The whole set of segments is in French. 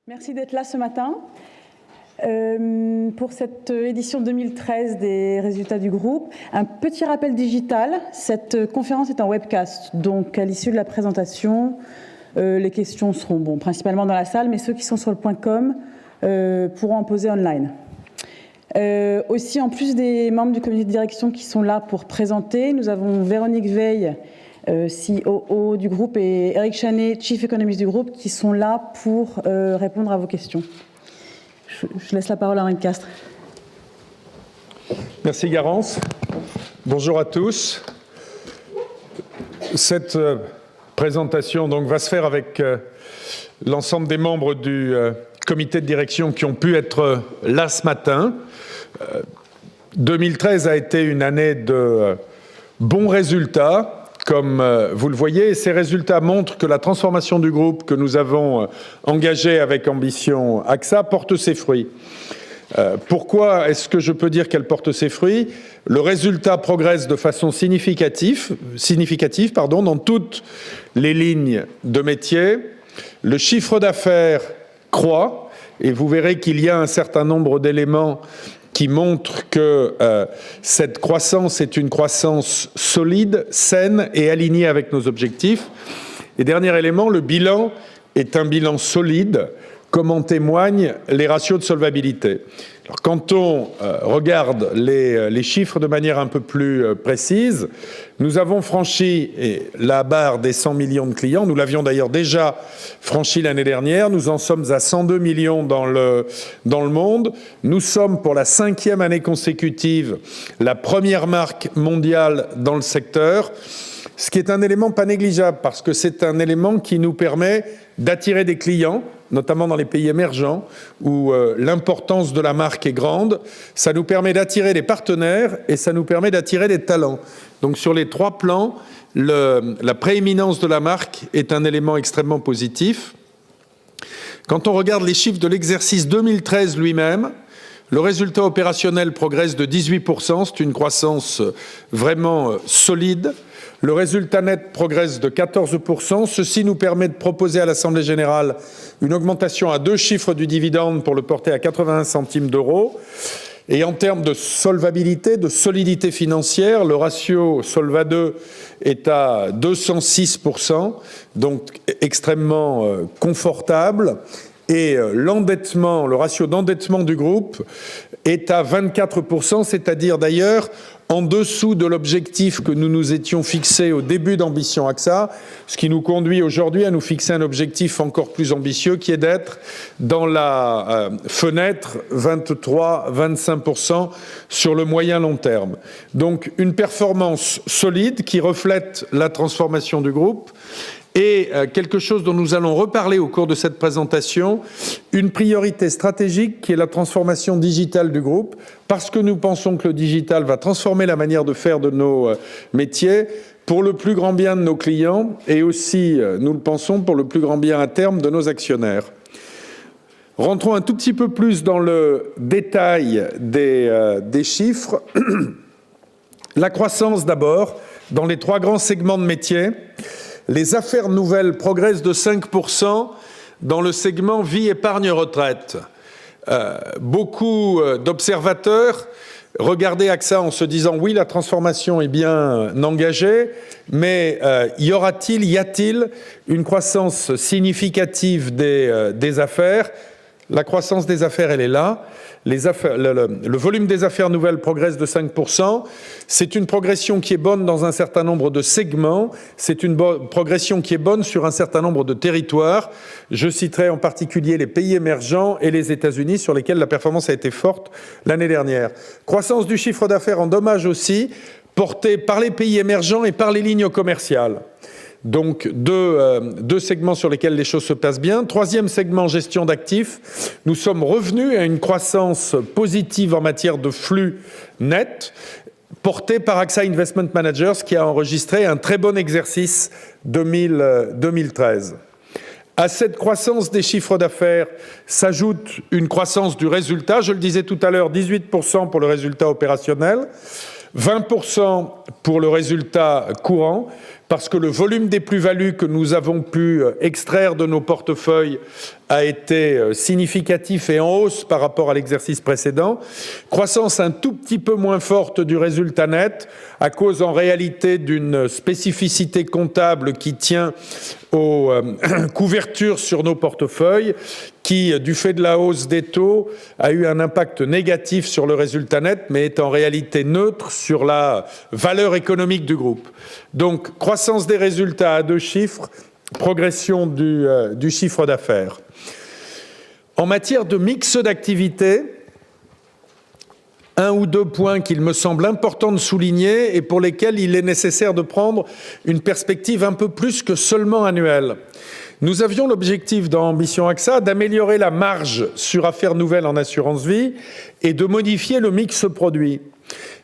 Merci d'être là ce matin. Pour cette édition 2013 des résultats du groupe, un petit rappel digital. Cette conférence est en webcast, donc à l'issue de la présentation, les questions seront principalement dans la salle, mais ceux qui sont sur le .com pourront en poser online. Aussi, en plus des membres du comité de direction qui sont là pour présenter, nous avons Véronique Veil, COO du groupe, et Eric Chanet, Chief Economist du groupe, qui sont là pour répondre à vos questions. Je laisse la parole à Henri de Castres. Merci Garance. Bonjour à tous. Cette présentation donc, va se faire avec l'ensemble des membres du comité de direction qui ont pu être là ce matin. 2013 a été une année de bons résultats. Comme vous le voyez, ces résultats montrent que la transformation du groupe que nous avons engagée avec ambition AXA porte ses fruits. Pourquoi est-ce que je peux dire qu'elle porte ses fruits? Le résultat progresse de façon significative dans toutes les lignes de métier. Le chiffre d'affaires croît et vous verrez qu'il y a un certain nombre d'éléments qui montre que cette croissance est une croissance solide, saine et alignée avec nos objectifs. Et dernier élément, le bilan est un bilan solide, comme en témoignent les ratios de solvabilité. Alors, quand on regarde les chiffres de manière un peu plus précise, nous avons franchi la barre des 100 millions de clients. Nous l'avions d'ailleurs déjà franchi l'année dernière. Nous en sommes à 102 millions dans le monde. Nous sommes pour la 5e année consécutive la première marque mondiale dans le secteur, ce qui est un élément pas négligeable parce que c'est un élément qui nous permet d'attirer des clients, notamment dans les pays émergents où l'importance de la marque est grande. Ça nous permet d'attirer des partenaires et ça nous permet d'attirer des talents. Donc sur les trois plans, la prééminence de la marque est un élément extrêmement positif. Quand on regarde les chiffres de l'exercice 2013 lui-même, le résultat opérationnel progresse de 18%, c'est une croissance vraiment solide. Le résultat net progresse de 14%. Ceci nous permet de proposer à l'Assemblée générale une augmentation à 2 chiffres du dividende pour le porter à 81 centimes d'euros. Et en termes de solvabilité, de solidité financière, le ratio Solva 2 est à 206%, donc extrêmement confortable. Et l'endettement, le ratio d'endettement du groupe est à 24%, c'est-à-dire d'ailleurs en dessous de l'objectif que nous nous étions fixé au début d'Ambition AXA, ce qui nous conduit aujourd'hui à nous fixer un objectif encore plus ambitieux qui est d'être dans la fenêtre 23-25% sur le moyen long terme. Donc une performance solide qui reflète la transformation du groupe. Et quelque chose dont nous allons reparler au cours de cette présentation, une priorité stratégique qui est la transformation digitale du groupe, parce que nous pensons que le digital va transformer la manière de faire de nos métiers pour le plus grand bien de nos clients et aussi, nous le pensons, pour le plus grand bien à terme de nos actionnaires. Rentrons un tout petit peu plus dans le détail des chiffres. La croissance d'abord, dans les 3 grands segments de métiers. Les affaires nouvelles progressent de 5% dans le segment vie, épargne, retraite. Beaucoup d'observateurs regardaient AXA en se disant oui, la transformation est bien engagée, mais y a-t-il une croissance significative des affaires? La croissance des affaires, elle est là. Le volume des affaires nouvelles progresse de 5%. C'est une progression qui est bonne dans un certain nombre de segments. C'est une progression qui est bonne sur un certain nombre de territoires. Je citerai en particulier les pays émergents et les États-Unis sur lesquels la performance a été forte l'année dernière. Croissance du chiffre d'affaires en dommages aussi, portée par les pays émergents et par les lignes commerciales. Donc deux segments sur lesquels les choses se passent bien. 3e segment, gestion d'actifs. Nous sommes revenus à une croissance positive en matière de flux net, portée par AXA Investment Managers qui a enregistré un très bon exercice 2013. À cette croissance des chiffres d'affaires s'ajoute une croissance du résultat. Je le disais tout à l'heure, 18% pour le résultat opérationnel, 20% pour le résultat courant, parce que le volume des plus-values que nous avons pu extraire de nos portefeuilles a été significatif et en hausse par rapport à l'exercice précédent. Croissance un tout petit peu moins forte du résultat net, à cause en réalité d'une spécificité comptable qui tient aux couvertures sur nos portefeuilles, qui, du fait de la hausse des taux, a eu un impact négatif sur le résultat net, mais est en réalité neutre sur la valeur économique du groupe. Donc, croissance des résultats à 2 chiffres, progression du chiffre d'affaires. En matière de mix d'activité, 1 ou 2 points qu'il me semble important de souligner et pour lesquels il est nécessaire de prendre une perspective un peu plus que seulement annuelle. Nous avions l'objectif dans Ambition AXA d'améliorer la marge sur affaires nouvelles en assurance vie et de modifier le mix produit.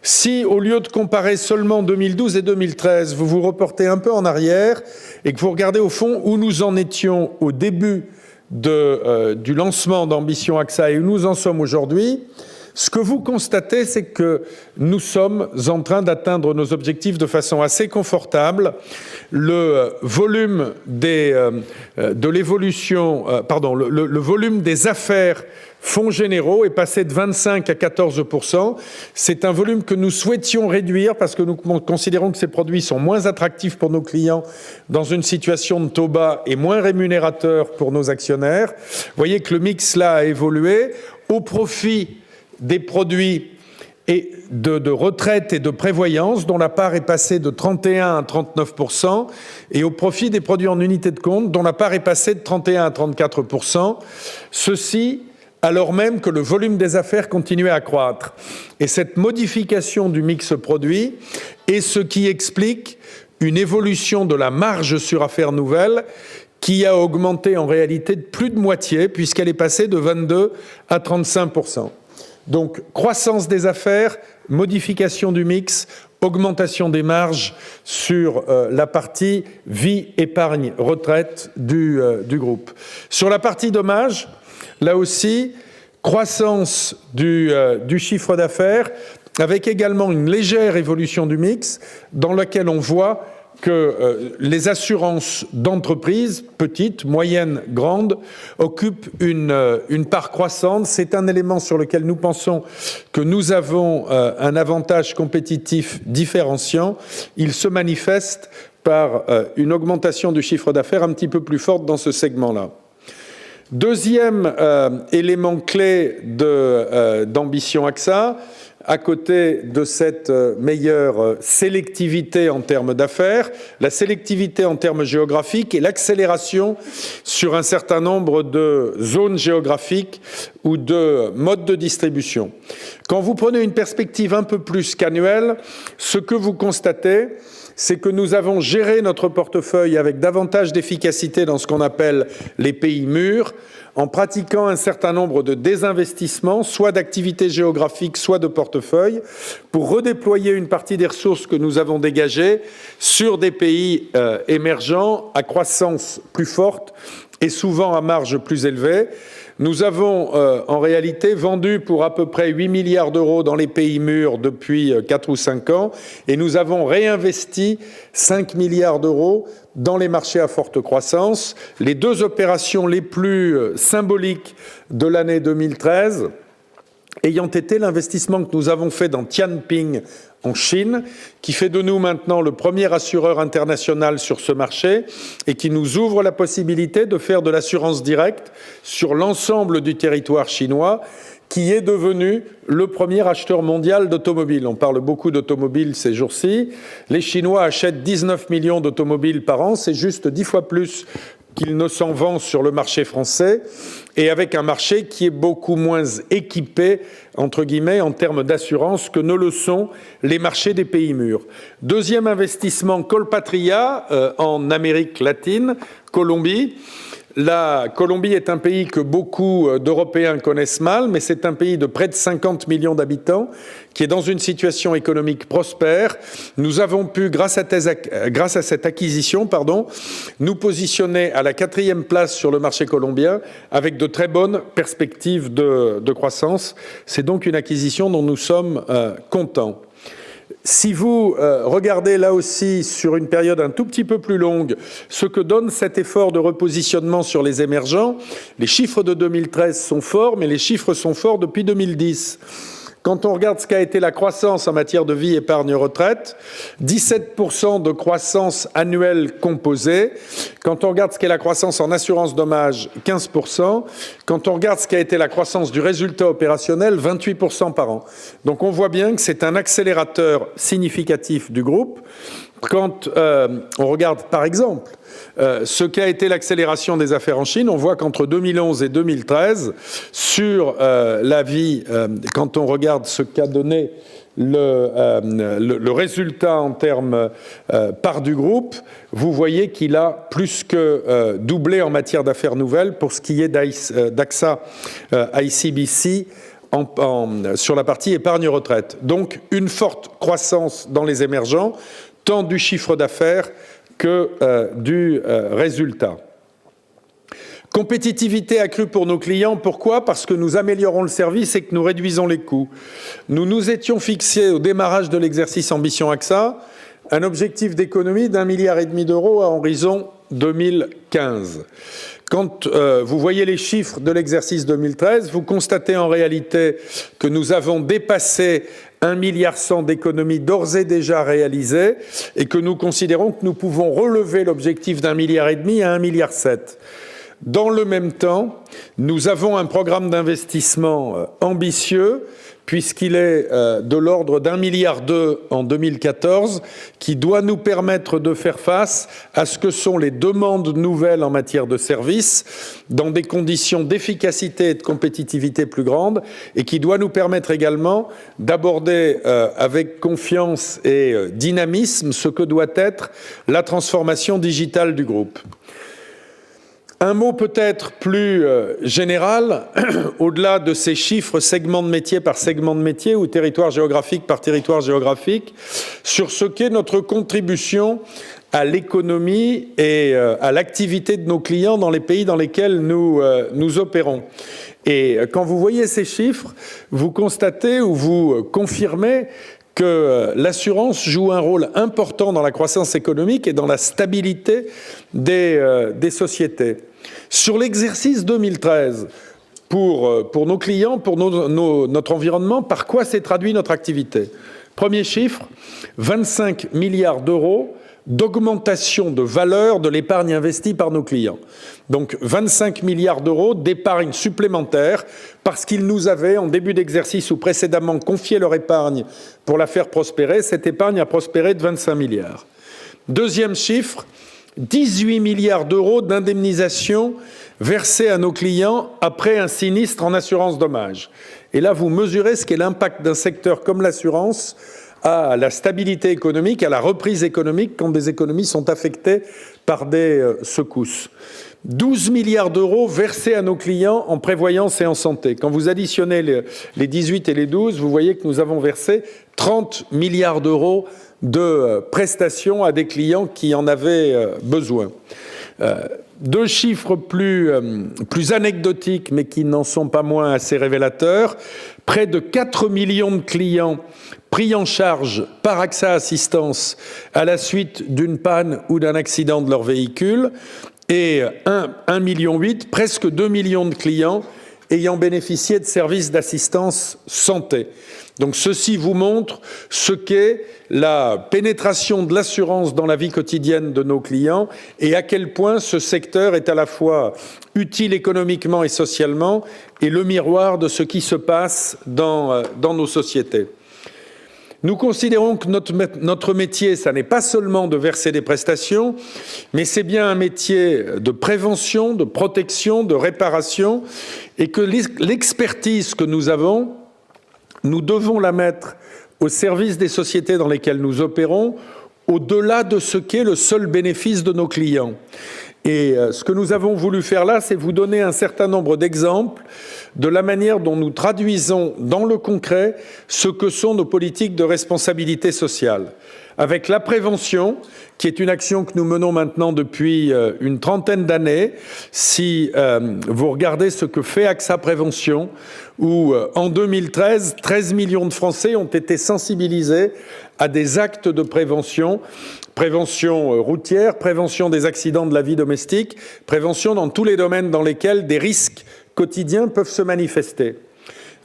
Si, au lieu de comparer seulement 2012 et 2013, vous vous reportez un peu en arrière et que vous regardez au fond où nous en étions au début du lancement d'Ambition AXA et où nous en sommes aujourd'hui, ce que vous constatez, c'est que nous sommes en train d'atteindre nos objectifs de façon assez confortable. Le volume le volume des affaires fonds généraux est passé de 25 à 14%. C'est un volume que nous souhaitions réduire parce que nous considérons que ces produits sont moins attractifs pour nos clients dans une situation de taux bas et moins rémunérateurs pour nos actionnaires. Vous voyez que le mix là a évolué au profit des produits et de retraite et de prévoyance dont la part est passée de 31 à 39% et au profit des produits en unité de compte dont la part est passée de 31 à 34%. Ceci alors même que le volume des affaires continuait à croître. Et cette modification du mix produit est ce qui explique une évolution de la marge sur affaires nouvelles qui a augmenté en réalité de plus de moitié puisqu'elle est passée de 22 à 35%. Donc, croissance des affaires, modification du mix, augmentation des marges sur la partie vie, épargne, retraite du groupe. Sur la partie dommages, là aussi, croissance du chiffre d'affaires, avec également une légère évolution du mix, dans laquelle on voit que les assurances d'entreprise, petites, moyennes, grandes, occupent une part croissante. C'est un élément sur lequel nous pensons que nous avons un avantage compétitif différenciant. Il se manifeste par une augmentation du chiffre d'affaires un petit peu plus forte dans ce segment-là. Deuxième élément clé d'Ambition AXA, à côté de cette meilleure sélectivité en termes d'affaires, la sélectivité en termes géographiques et l'accélération sur un certain nombre de zones géographiques ou de modes de distribution. Quand vous prenez une perspective un peu plus qu'annuelle, ce que vous constatez, c'est que nous avons géré notre portefeuille avec davantage d'efficacité dans ce qu'on appelle les pays mûrs, en pratiquant un certain nombre de désinvestissements, soit d'activités géographiques, soit de portefeuille, pour redéployer une partie des ressources que nous avons dégagées sur des pays émergents à croissance plus forte et souvent à marge plus élevée. Nous avons en réalité vendu pour à peu près 8 milliards d'euros dans les pays mûrs depuis 4 ou 5 ans et nous avons réinvesti 5 milliards d'euros dans les marchés à forte croissance. Les 2 opérations les plus symboliques de l'année 2013 ayant été l'investissement que nous avons fait dans Tianping en Chine, qui fait de nous maintenant le premier assureur international sur ce marché et qui nous ouvre la possibilité de faire de l'assurance directe sur l'ensemble du territoire chinois, qui est devenu le premier acheteur mondial d'automobiles. On parle beaucoup d'automobiles ces jours-ci. Les Chinois achètent 19 millions d'automobiles par an, c'est juste 10 fois plus qu'il ne s'en vend sur le marché français, et avec un marché qui est beaucoup moins équipé, entre guillemets, en termes d'assurance que ne le sont les marchés des pays mûrs. Deuxième investissement, Colpatria, en Amérique latine, Colombie. La Colombie est un pays que beaucoup d'Européens connaissent mal, mais c'est un pays de près de 50 millions d'habitants qui est dans une situation économique prospère. Nous avons pu, grâce à cette acquisition, nous positionner à la 4e place sur le marché colombien avec de très bonnes perspectives de croissance. C'est donc une acquisition dont nous sommes contents. Si vous regardez là aussi sur une période un tout petit peu plus longue ce que donne cet effort de repositionnement sur les émergents, les chiffres de 2013 sont forts, mais les chiffres sont forts depuis 2010. Quand on regarde ce qu'a été la croissance en matière de vie, épargne, retraite, 17% de croissance annuelle composée. Quand on regarde ce qu'est la croissance en assurance dommage, 15%. Quand on regarde ce qu'a été la croissance du résultat opérationnel, 28% par an. Donc on voit bien que c'est un accélérateur significatif du groupe. Quand on regarde, par exemple, ce qu'a été l'accélération des affaires en Chine, on voit qu'entre 2011 et 2013, sur la vie, quand on regarde ce qu'a donné le résultat en termes part du groupe, vous voyez qu'il a plus que doublé en matière d'affaires nouvelles pour ce qui est d'AXA ICBC sur la partie épargne retraite. Donc une forte croissance dans les émergents, tant du chiffre d'affaires que du résultat. Compétitivité accrue pour nos clients, pourquoi? Parce que nous améliorons le service et que nous réduisons les coûts. Nous nous étions fixés au démarrage de l'exercice Ambition AXA un objectif d'économie d'1,5 milliard d'euros à horizon 2015. Quand vous voyez les chiffres de l'exercice 2013, vous constatez en réalité que nous avons dépassé 1,1 milliard d'économies d'ores et déjà réalisées et que nous considérons que nous pouvons relever l'objectif d'1,5 milliard à 1,7 milliard. Dans le même temps, nous avons un programme d'investissement ambitieux puisqu'il est de l'ordre d'1,2 milliard en 2014, qui doit nous permettre de faire face à ce que sont les demandes nouvelles en matière de services, dans des conditions d'efficacité et de compétitivité plus grandes, et qui doit nous permettre également d'aborder avec confiance et dynamisme ce que doit être la transformation digitale du groupe. Un mot peut-être plus général, au-delà de ces chiffres segment de métier par segment de métier ou territoire géographique par territoire géographique, sur ce qu'est notre contribution à l'économie et à l'activité de nos clients dans les pays dans lesquels nous opérons. Et quand vous voyez ces chiffres, vous constatez ou vous confirmez que l'assurance joue un rôle important dans la croissance économique et dans la stabilité des sociétés. Sur l'exercice 2013, pour nos clients, pour notre environnement, par quoi s'est traduit notre activité? Premier chiffre, 25 milliards d'euros d'augmentation de valeur de l'épargne investie par nos clients. Donc 25 milliards d'euros d'épargne supplémentaire parce qu'ils nous avaient, en début d'exercice ou précédemment, confié leur épargne pour la faire prospérer. Cette épargne a prospéré de 25 milliards. Deuxième chiffre, 18 milliards d'euros d'indemnisation versés à nos clients après un sinistre en assurance dommage. Et là, vous mesurez ce qu'est l'impact d'un secteur comme l'assurance à la stabilité économique, à la reprise économique quand des économies sont affectées par des secousses. 12 milliards d'euros versés à nos clients en prévoyance et en santé. Quand vous additionnez les 18 et les 12, vous voyez que nous avons versé 30 milliards d'euros de prestations à des clients qui en avaient besoin. Deux chiffres plus anecdotiques, mais qui n'en sont pas moins assez révélateurs. Près de 4 millions de clients pris en charge par AXA Assistance à la suite d'une panne ou d'un accident de leur véhicule, et 1,8 million, presque 2 millions de clients ayant bénéficié de services d'assistance santé. Donc ceci vous montre ce qu'est la pénétration de l'assurance dans la vie quotidienne de nos clients et à quel point ce secteur est à la fois utile économiquement et socialement et le miroir de ce qui se passe dans nos sociétés. Nous considérons que notre métier, ça n'est pas seulement de verser des prestations, mais c'est bien un métier de prévention, de protection, de réparation, et que l'expertise que nous avons, nous devons la mettre au service des sociétés dans lesquelles nous opérons, au-delà de ce qu'est le seul bénéfice de nos clients. Et ce que nous avons voulu faire là, c'est vous donner un certain nombre d'exemples de la manière dont nous traduisons dans le concret ce que sont nos politiques de responsabilité sociale. avec la prévention, qui est une action que nous menons maintenant depuis une trentaine d'années. Si vous regardez ce que fait AXA Prévention, où en 2013, 13 millions de Français ont été sensibilisés à des actes de prévention, prévention routière, prévention des accidents de la vie domestique, prévention dans tous les domaines dans lesquels des risques quotidiens peuvent se manifester.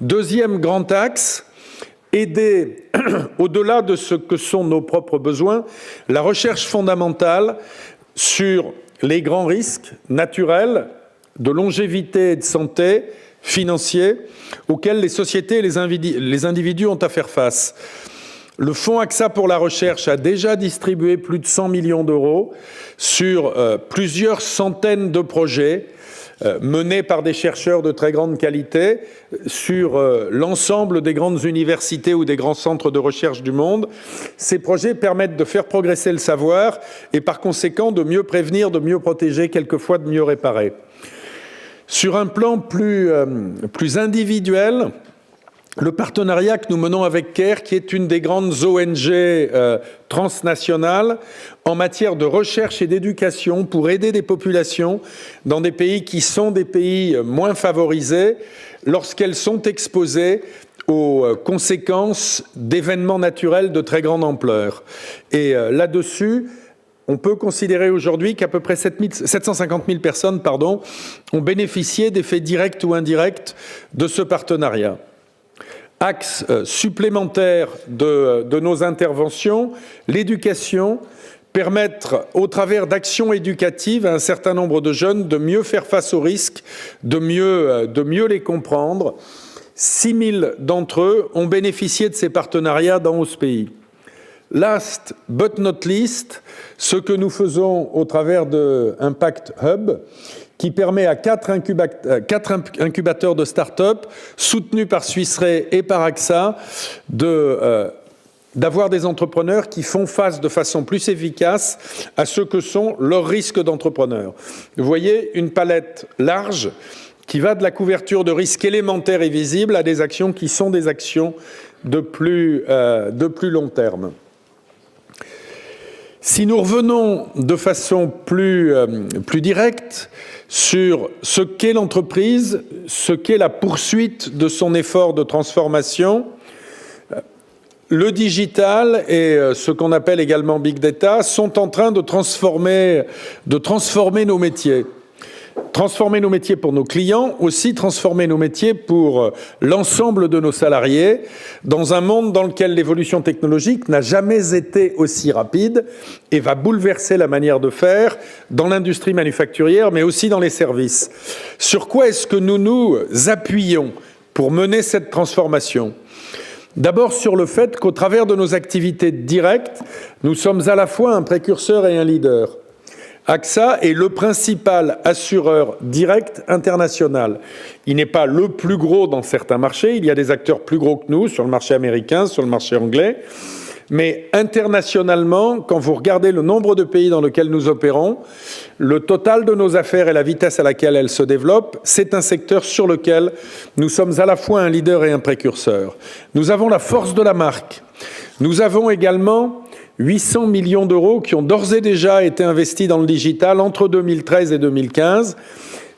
Deuxième grand axe, aider, au-delà de ce que sont nos propres besoins, la recherche fondamentale sur les grands risques naturels, de longévité et de santé, financiers, auxquels les sociétés et les individus ont à faire face. Le Fonds AXA pour la recherche a déjà distribué plus de 100 millions d'euros sur plusieurs centaines de projets menés par des chercheurs de très grande qualité sur l'ensemble des grandes universités ou des grands centres de recherche du monde. Ces projets permettent de faire progresser le savoir et par conséquent de mieux prévenir, de mieux protéger, quelquefois de mieux réparer. Sur un plan plus individuel, le partenariat que nous menons avec CARE, qui est une des grandes ONG transnationales en matière de recherche et d'éducation pour aider des populations dans des pays qui sont des pays moins favorisés lorsqu'elles sont exposées aux conséquences d'événements naturels de très grande ampleur. Et là-dessus, on peut considérer aujourd'hui qu'à peu près 750 000 personnes ont bénéficié d'effets directs ou indirects de ce partenariat. Axe supplémentaire de nos interventions, l'éducation, permettre au travers d'actions éducatives à un certain nombre de jeunes de mieux faire face aux risques, de mieux les comprendre. 6 000 d'entre eux ont bénéficié de ces partenariats dans 11 pays. Last but not least, ce que nous faisons au travers de Impact Hub, qui permet à 4 incubateurs de start-up, soutenus par Swiss Re et par AXA, d'avoir des entrepreneurs qui font face de façon plus efficace à ce que sont leurs risques d'entrepreneurs. Vous voyez une palette large qui va de la couverture de risques élémentaires et visibles à des actions qui sont des actions de plus long terme. Si nous revenons de façon plus directe sur ce qu'est l'entreprise, ce qu'est la poursuite de son effort de transformation, le digital et ce qu'on appelle également Big Data sont en train de transformer nos métiers. Transformer nos métiers pour nos clients, aussi transformer nos métiers pour l'ensemble de nos salariés, dans un monde dans lequel l'évolution technologique n'a jamais été aussi rapide et va bouleverser la manière de faire dans l'industrie manufacturière, mais aussi dans les services. Sur quoi est-ce que nous nous appuyons pour mener cette transformation ? D'abord sur le fait qu'au travers de nos activités directes, nous sommes à la fois un précurseur et un leader. AXA est le principal assureur direct international. Il n'est pas le plus gros dans certains marchés, il y a des acteurs plus gros que nous sur le marché américain, sur le marché anglais, mais internationalement, quand vous regardez le nombre de pays dans lesquels nous opérons, le total de nos affaires et la vitesse à laquelle elles se développent, c'est un secteur sur lequel nous sommes à la fois un leader et un précurseur. Nous avons la force de la marque. Nous avons également 800 millions d'euros qui ont d'ores et déjà été investis dans le digital entre 2013 et 2015.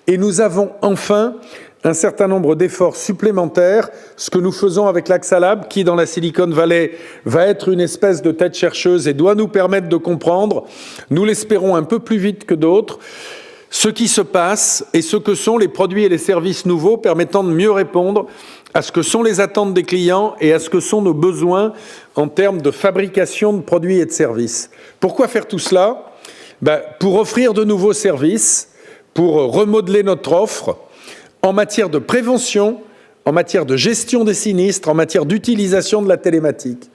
Et nous avons enfin un certain nombre d'efforts supplémentaires, ce que nous faisons avec l'AXA Lab, qui dans la Silicon Valley va être une espèce de tête chercheuse et doit nous permettre de comprendre, nous l'espérons un peu plus vite que d'autres, ce qui se passe et ce que sont les produits et les services nouveaux permettant de mieux répondre à ce que sont les attentes des clients et à ce que sont nos besoins en termes de fabrication de produits et de services. Pourquoi faire tout cela ? Pour offrir de nouveaux services, pour remodeler notre offre en matière de prévention, en matière de gestion des sinistres, en matière d'utilisation de la télématique.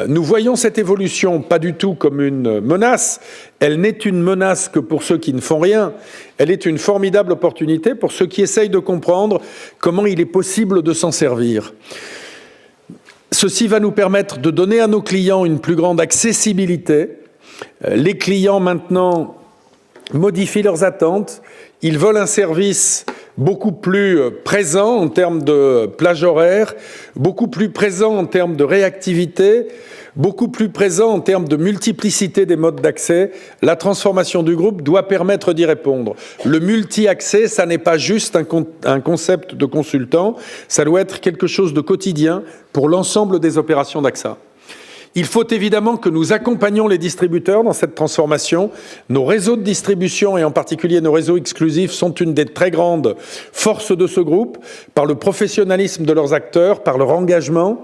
Nous voyons cette évolution pas du tout comme une menace. Elle n'est une menace que pour ceux qui ne font rien. Elle est une formidable opportunité pour ceux qui essayent de comprendre comment il est possible de s'en servir. Ceci va nous permettre de donner à nos clients une plus grande accessibilité. Les clients maintenant modifient leurs attentes. Ils veulent un service beaucoup plus présent en termes de plage horaire, beaucoup plus présent en termes de réactivité, beaucoup plus présent en termes de multiplicité des modes d'accès, la transformation du groupe doit permettre d'y répondre. Le multi-accès, ça n'est pas juste un concept de consultant, ça doit être quelque chose de quotidien pour l'ensemble des opérations d'AXA. Il faut évidemment que nous accompagnions les distributeurs dans cette transformation. Nos réseaux de distribution, et en particulier nos réseaux exclusifs, sont une des très grandes forces de ce groupe, par le professionnalisme de leurs acteurs, par leur engagement.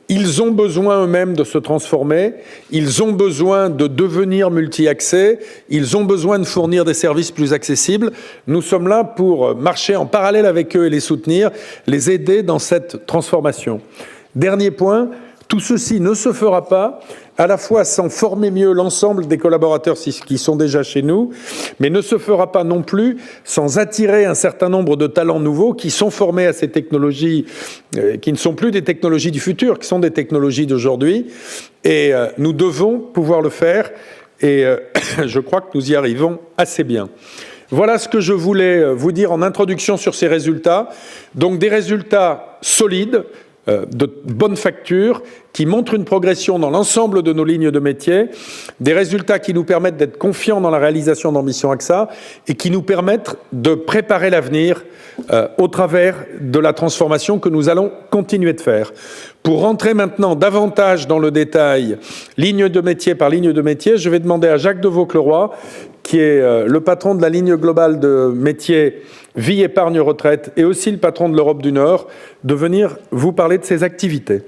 Ils ont besoin eux-mêmes de se transformer, ils ont besoin de devenir multi-accès, ils ont besoin de fournir des services plus accessibles. Nous sommes là pour marcher en parallèle avec eux et les soutenir, les aider dans cette transformation. Dernier point, tout ceci ne se fera pas à la fois sans former mieux l'ensemble des collaborateurs qui sont déjà chez nous, mais ne se fera pas non plus sans attirer un certain nombre de talents nouveaux qui sont formés à ces technologies, qui ne sont plus des technologies du futur, qui sont des technologies d'aujourd'hui. Et nous devons pouvoir le faire, et je crois que nous y arrivons assez bien. Voilà ce que je voulais vous dire en introduction sur ces résultats. Donc des résultats solides, de bonne facture, qui montrent une progression dans l'ensemble de nos lignes de métier, des résultats qui nous permettent d'être confiants dans la réalisation d'Ambition AXA et qui nous permettent de préparer l'avenir au travers de la transformation que nous allons continuer de faire. Pour rentrer maintenant davantage dans le détail, ligne de métier par ligne de métier, je vais demander à Jacques de Vaucleroy, qui est le patron de la ligne globale de métier Vie, Épargne, Retraite, et aussi le patron de l'Europe du Nord, de venir vous parler de ses activités.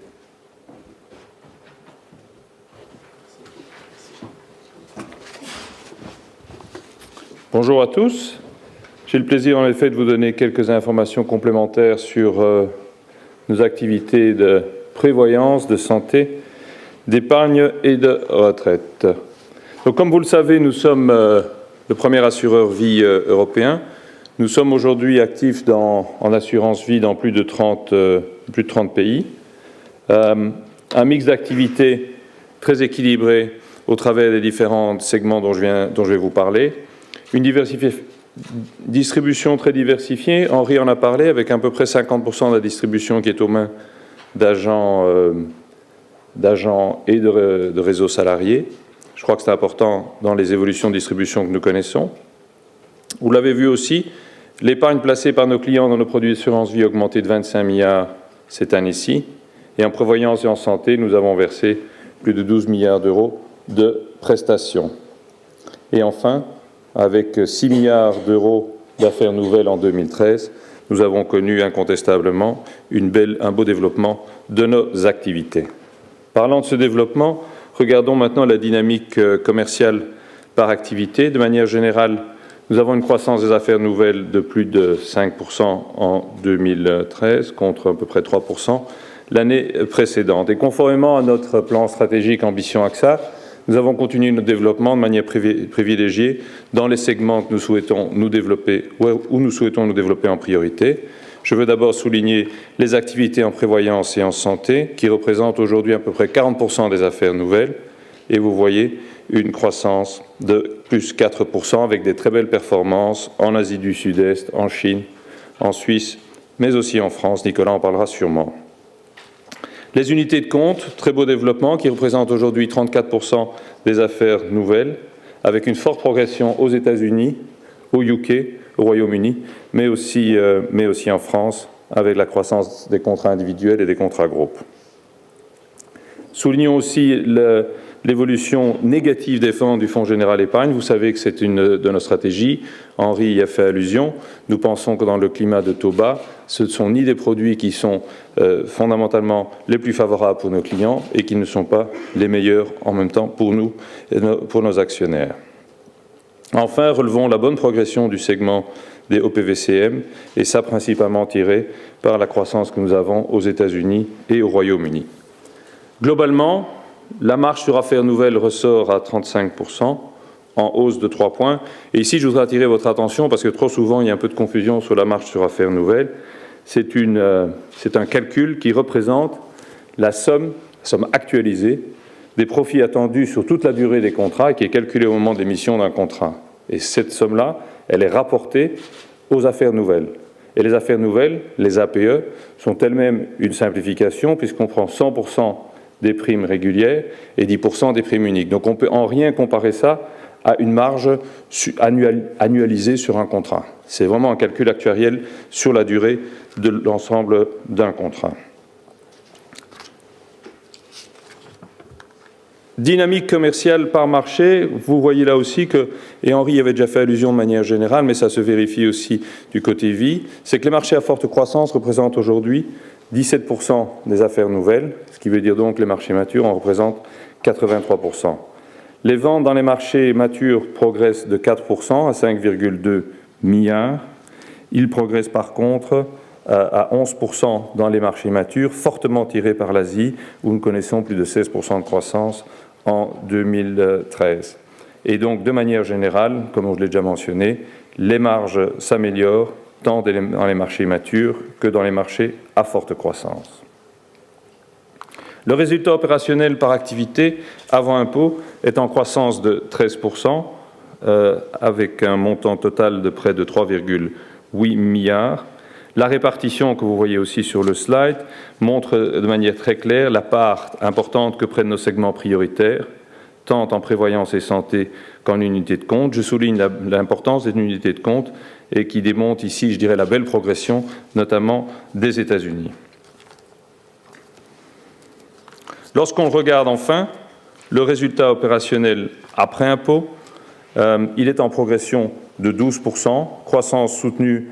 Bonjour à tous. J'ai le plaisir en effet de vous donner quelques informations complémentaires sur nos activités de prévoyance, de santé, d'épargne et de retraite. Donc, comme vous le savez, nous sommes le premier assureur vie européen. Nous sommes aujourd'hui actifs en assurance vie dans plus de 30 pays. Un mix d'activités très équilibré au travers des différents segments dont je vais vous parler. Une distribution très diversifiée. Henri en a parlé, avec à peu près 50% de la distribution qui est aux mains d'agents et de réseaux salariés. Je crois que c'est important dans les évolutions de distribution que nous connaissons. Vous l'avez vu aussi, l'épargne placée par nos clients dans nos produits d'assurance vie a augmenté de 25 milliards cette année-ci. Et en prévoyance et en santé, nous avons versé plus de 12 milliards d'euros de prestations. Et enfin, avec 6 milliards d'euros d'affaires nouvelles en 2013, nous avons connu incontestablement un beau développement de nos activités. Parlant de ce développement, regardons maintenant la dynamique commerciale par activité. De manière générale, nous avons une croissance des affaires nouvelles de plus de 5% en 2013, contre à peu près 3% l'année précédente. Et conformément à notre plan stratégique Ambition AXA, nous avons continué notre développement de manière privilégiée dans les segments que nous souhaitons nous développer, où nous souhaitons nous développer en priorité. Je veux d'abord souligner les activités en prévoyance et en santé, qui représentent aujourd'hui à peu près 40% des affaires nouvelles. Et vous voyez une croissance de plus 4%, avec des très belles performances en Asie du Sud-Est, en Chine, en Suisse, mais aussi en France. Nicolas en parlera sûrement. Les unités de compte, très beau développement, qui représentent aujourd'hui 34% des affaires nouvelles, avec une forte progression aux États-Unis, au UK, au Royaume-Uni, mais aussi en France, avec la croissance des contrats individuels et des contrats groupes. Soulignons aussi l'évolution négative des fonds du Fonds général épargne. Vous savez que c'est une de nos stratégies. Henri y a fait allusion. Nous pensons que dans le climat de taux bas, ce ne sont ni des produits qui sont fondamentalement les plus favorables pour nos clients et qui ne sont pas les meilleurs en même temps pour nous et pour nos actionnaires. Enfin, relevons la bonne progression du segment des OPVCM, et ça principalement tiré par la croissance que nous avons aux États-Unis et au Royaume-Uni. Globalement, la marge sur affaires nouvelles ressort à 35%, en hausse de 3 points. Et ici, je voudrais attirer votre attention, parce que trop souvent, il y a un peu de confusion sur la marge sur affaires nouvelles. C'est un calcul qui représente la somme actualisée des profits attendus sur toute la durée des contrats, et qui est calculée au moment d'émission d'un contrat. Et cette somme-là, elle est rapportée aux affaires nouvelles. Et les affaires nouvelles, les APE, sont elles-mêmes une simplification, puisqu'on prend 100% des primes régulières et 10% des primes uniques. Donc on ne peut en rien comparer ça à une marge annualisée sur un contrat. C'est vraiment un calcul actuariel sur la durée de l'ensemble d'un contrat. Dynamique commerciale par marché, vous voyez là aussi que, et Henri avait déjà fait allusion de manière générale, mais ça se vérifie aussi du côté vie, c'est que les marchés à forte croissance représentent aujourd'hui 17% des affaires nouvelles, ce qui veut dire donc que les marchés matures en représentent 83%. Les ventes dans les marchés matures progressent de 4% à 5,2 milliards. Ils progressent par contre à 11% dans les marchés matures, fortement tirés par l'Asie, où nous connaissons plus de 16% de croissance en 2013. Et donc, de manière générale, comme je l'ai déjà mentionné, les marges s'améliorent tant dans les marchés matures que dans les marchés à forte croissance. Le résultat opérationnel par activité avant impôt est en croissance de 13%, avec un montant total de près de 3,8 milliards. La répartition que vous voyez aussi sur le slide montre de manière très claire la part importante que prennent nos segments prioritaires, tant en prévoyance et santé qu'en unité de compte. Je souligne l'importance des unités de compte et qui démontre ici, je dirais, la belle progression, notamment des États-Unis. Lorsqu'on regarde enfin le résultat opérationnel après impôt, il est en progression de 12%, croissance soutenue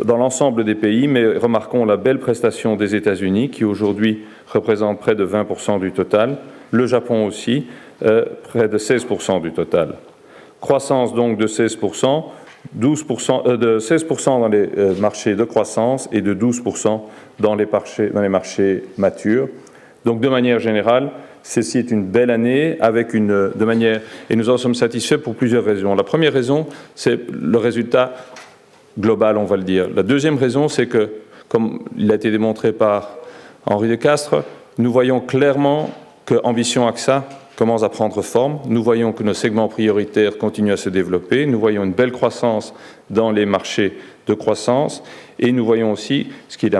dans l'ensemble des pays, mais remarquons la belle prestation des États-Unis qui aujourd'hui représente près de 20% du total, le Japon aussi, près de 16% du total. Croissance donc de 16%, de 16% dans les marchés de croissance et de 12% dans les marchés matures. Donc de manière générale, ceci est une belle année et nous en sommes satisfaits pour plusieurs raisons. La première raison, c'est le résultat global, on va le dire. La deuxième raison, c'est que, comme il a été démontré par Henri de Castres, nous voyons clairement que Ambition AXA commence à prendre forme. Nous voyons que nos segments prioritaires continuent à se développer. Nous voyons une belle croissance dans les marchés de croissance. Et nous voyons aussi, ce qui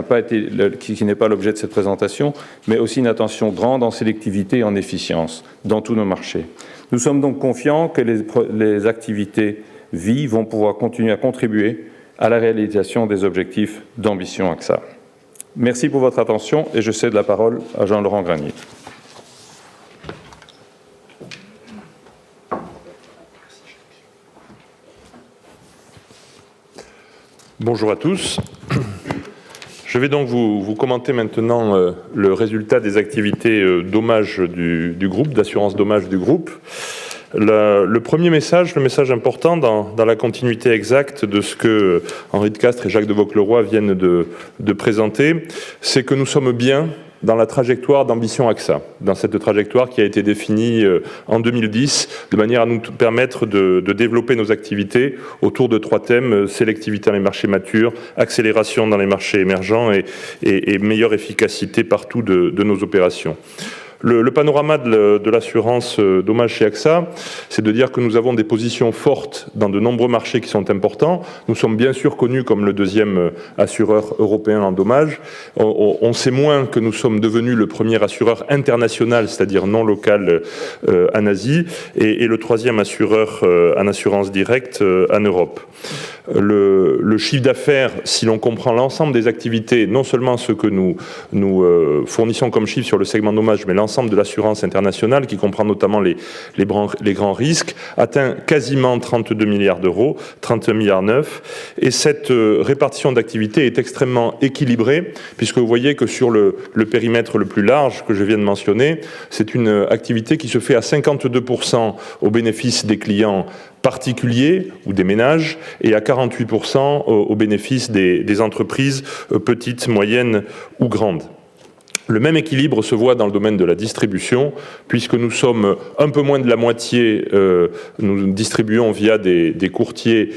n'est pas l'objet de cette présentation, mais aussi une attention grande en sélectivité et en efficience dans tous nos marchés. Nous sommes donc confiants que les activités vie vont pouvoir continuer à contribuer à la réalisation des objectifs d'Ambition AXA. Merci pour votre attention et je cède la parole à Jean-Laurent Granier. Bonjour à tous. Je vais donc vous commenter maintenant le résultat des activités dommages du groupe, d'assurance dommages du groupe. Le premier message, le message important dans la continuité exacte de ce que Henri de Castres et Jacques de Vaucleroy viennent de présenter, c'est que nous sommes bien dans la trajectoire d'Ambition AXA, dans cette trajectoire qui a été définie en 2010, de manière à nous permettre de développer nos activités autour de 3 thèmes, sélectivité dans les marchés matures, accélération dans les marchés émergents et meilleure efficacité partout de nos opérations. Le panorama de l'assurance dommages chez AXA, c'est de dire que nous avons des positions fortes dans de nombreux marchés qui sont importants. Nous sommes bien sûr connus comme le deuxième assureur européen en dommages. On sait moins que nous sommes devenus le premier assureur international, c'est-à-dire non local en Asie, et le troisième assureur en assurance directe en Europe. Le chiffre d'affaires, si l'on comprend l'ensemble des activités, non seulement ce que nous fournissons comme chiffre sur le segment dommages, mais l'ensemble de l'assurance internationale, qui comprend notamment les grands risques, atteint quasiment 32 milliards d'euros, 31 milliards 9. Et cette répartition d'activités est extrêmement équilibrée, puisque vous voyez que sur le périmètre le plus large que je viens de mentionner, c'est une activité qui se fait à 52% au bénéfice des clients particuliers ou des ménages et à 48% au bénéfice des entreprises petites, moyennes ou grandes. Le même équilibre se voit dans le domaine de la distribution, puisque nous sommes un peu moins de la moitié, nous distribuons via des courtiers